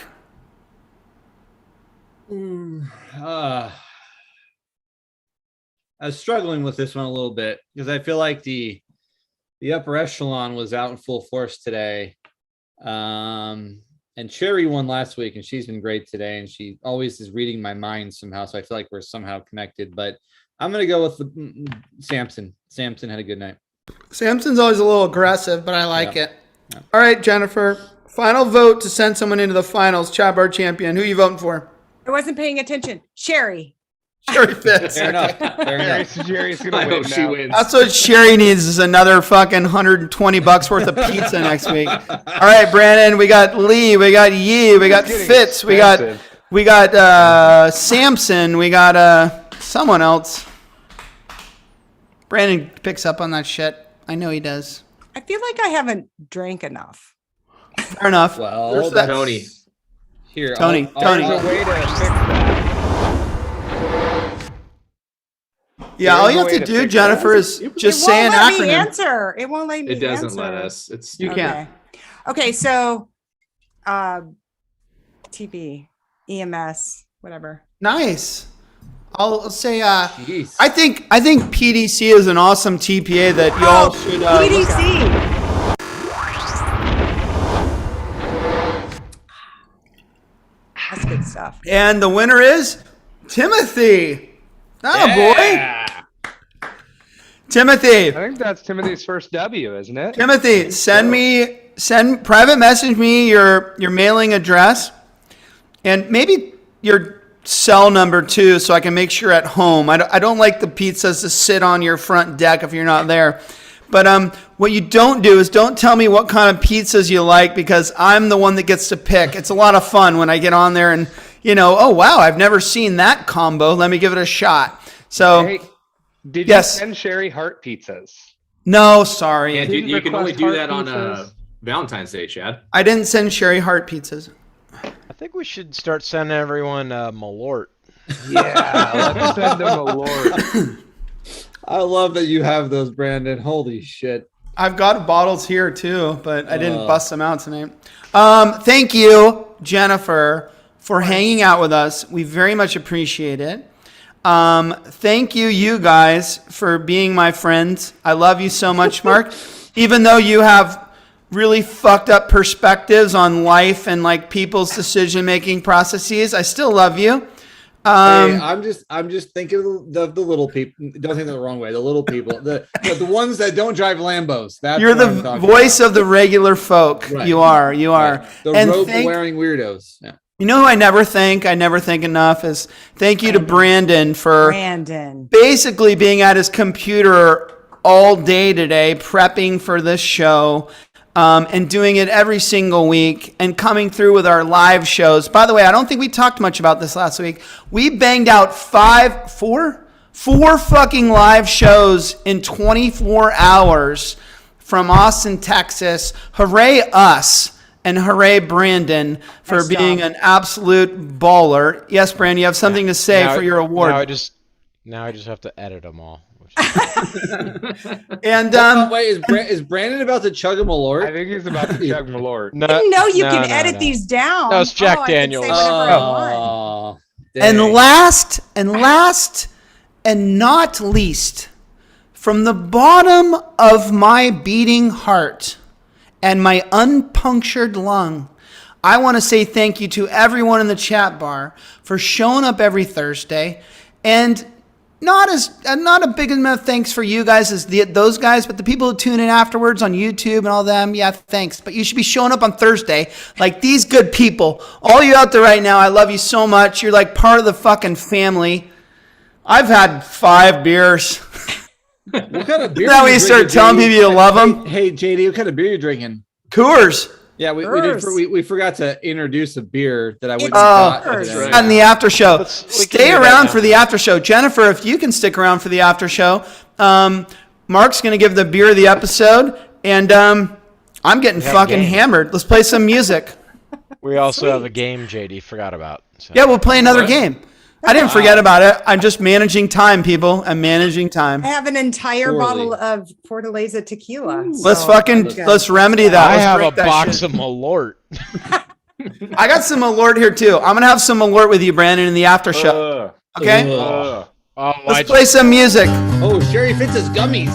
Speaker 4: I was struggling with this one a little bit because I feel like the upper echelon was out in full force today. And Sherry won last week, and she's been great today. And she always is reading my mind somehow, so I feel like we're somehow connected. But I'm gonna go with Samson. Samson had a good night.
Speaker 1: Samson's always a little aggressive, but I like it. Yeah. All right, Jennifer. Final vote to send someone into the finals. Chat bar champion. Who are you voting for?
Speaker 5: I wasn't paying attention. Sherry.
Speaker 1: Sherry Fitz.
Speaker 4: Fair enough. Fair enough.
Speaker 3: Sherry's gonna
Speaker 2: I
Speaker 3: win
Speaker 2: hope she
Speaker 3: now.
Speaker 2: wins.
Speaker 1: That's what Sherry needs is another fucking $120 worth of pizza next week. All right, Brandon. We got Lee. We got Yee. We got
Speaker 3: Getting
Speaker 1: Fitz.
Speaker 3: expensive.
Speaker 1: We got Samson. We got someone else. Brandon picks up on that shit. I know he does.
Speaker 5: I feel like I haven't drank enough.
Speaker 1: Fair enough.
Speaker 4: Well,
Speaker 1: There's that.
Speaker 2: Tony.
Speaker 4: Here,
Speaker 1: Tony.
Speaker 3: There's a way to fix that.
Speaker 1: Yeah, all you have
Speaker 3: There's a
Speaker 1: to
Speaker 3: way to
Speaker 1: do,
Speaker 3: fix
Speaker 1: Jennifer, is just
Speaker 5: it
Speaker 1: say
Speaker 5: won't
Speaker 1: an
Speaker 5: let me
Speaker 1: acronym.
Speaker 5: answer. It won't let me
Speaker 2: It doesn't
Speaker 5: answer.
Speaker 2: let us. It's
Speaker 1: You can't.
Speaker 5: Okay, so TB, EMS, whatever.
Speaker 1: Nice. I'll say
Speaker 4: Jeez.
Speaker 1: I think PDC is an awesome TPA that you all should look at.
Speaker 5: PDC. That's good stuff.
Speaker 1: And the winner is Timothy. Boy. Timothy.
Speaker 3: I think that's Timothy's first W, isn't it?
Speaker 1: Timothy, send private message me your mailing address and maybe your cell number too, so I can make sure at home. I don't like the pizzas to sit on your front deck if you're not there. But what you don't do is don't tell me what kind of pizzas you like, because I'm the one that gets to pick. It's a lot of fun when I get on there and, oh, wow, I've never seen that combo. Let me give it a shot. So,
Speaker 3: Hey, did
Speaker 1: yes.
Speaker 3: you send Sherry heart pizzas?
Speaker 1: No, sorry.
Speaker 2: And you can only
Speaker 3: request
Speaker 2: do
Speaker 3: heart
Speaker 2: that on
Speaker 3: pizzas?
Speaker 2: Valentine's Day, Chad.
Speaker 1: I didn't send Sherry heart pizzas.
Speaker 8: I think we should start sending everyone Malort.
Speaker 3: Yeah, let's send them a Lord.
Speaker 4: I love that you have those, Brandon. Holy shit.
Speaker 1: I've got bottles here too, but I didn't bust them out tonight. Thank you, Jennifer, for hanging out with us. We very much appreciate it. Thank you, you guys, for being my friends. I love you so much, Mark. Even though you have really fucked up perspectives on life and like people's decision-making processes, I still love you.
Speaker 4: Hey, I'm just thinking of the little people. Don't think that the wrong way. The little people, the ones that don't drive Lambos. That's
Speaker 1: You're
Speaker 4: what I'm
Speaker 1: the
Speaker 4: talking
Speaker 1: voice
Speaker 4: about.
Speaker 1: of the regular folk.
Speaker 4: Right.
Speaker 1: You are.
Speaker 4: Right. The
Speaker 1: And
Speaker 4: robe-wearing weirdos. Yeah.
Speaker 1: You know who I never thank enough is thank you to Brandon for basically being at his computer all day today, prepping for this show, and doing it every single week and coming through with our live shows. By the way, I don't think we talked much about this last week. We banged out four fucking live shows in 24 hours from Austin, Texas. Hooray us. And hooray, Brandon, for
Speaker 5: Nice
Speaker 1: being
Speaker 5: job.
Speaker 1: an absolute baller. Yes, Brandon, you have something to say for your award.
Speaker 8: Now I just have to edit them all.
Speaker 1: And
Speaker 4: Wait, is Brandon about to chug a Malort?
Speaker 3: I think he's about to chug Malort.
Speaker 8: No,
Speaker 5: I didn't know you
Speaker 8: no,
Speaker 5: can
Speaker 8: no,
Speaker 5: edit
Speaker 8: no.
Speaker 5: these down.
Speaker 8: No, it's Jack
Speaker 5: I can say
Speaker 8: Daniels.
Speaker 5: whatever I want.
Speaker 1: and
Speaker 4: dang.
Speaker 1: last and not least, from the bottom of my beating heart and my unpunctured lung, I want to say thank you to everyone in the chat bar for showing up every Thursday, and not a big enough thanks for you guys as those guys, but the people who tune in afterwards on YouTube and all them, yeah, thanks. But you should be showing up on Thursday like these good people. All you out there right now, I love you so much. You're like part of the fucking family. I've had 5 beers.
Speaker 4: What kind of beer?
Speaker 1: Now
Speaker 4: are you
Speaker 1: we start
Speaker 4: drinking,
Speaker 1: telling
Speaker 4: JD?
Speaker 1: people you love them.
Speaker 4: Hey, JD, what kind of beer are you drinking?
Speaker 1: Coors.
Speaker 4: Yeah, we forgot to introduce a beer that I wouldn't
Speaker 5: It's
Speaker 4: have got
Speaker 5: Coors.
Speaker 4: today.
Speaker 2: Right.
Speaker 1: On the after show.
Speaker 8: We can
Speaker 1: Stay
Speaker 8: do that
Speaker 1: around
Speaker 8: now.
Speaker 1: for the after show. Jennifer, if you can stick around for the after show, Mark's going to give the beer of the episode, and I'm getting
Speaker 8: have a
Speaker 1: fucking
Speaker 8: game.
Speaker 1: hammered. Let's play some music.
Speaker 8: We also have a game JD forgot about. So.
Speaker 1: Yeah, we'll play another game. I didn't forget about it. I'm just managing time, people. I'm managing time.
Speaker 5: I have an entire
Speaker 4: Poorly.
Speaker 5: bottle of Fortaleza tequila.
Speaker 1: Let's
Speaker 5: so
Speaker 1: fucking
Speaker 5: that's good.
Speaker 1: let's remedy that.
Speaker 8: I
Speaker 1: Let's
Speaker 8: have a
Speaker 1: break that
Speaker 8: box
Speaker 1: shit.
Speaker 8: of Malort.
Speaker 1: I got some alert here too. I'm gonna have some alert with you, Brandon, in the after show. Okay,
Speaker 4: Ugh.
Speaker 8: Oh,
Speaker 1: let's play some music.
Speaker 4: Oh, Sherry Fitz's gummies.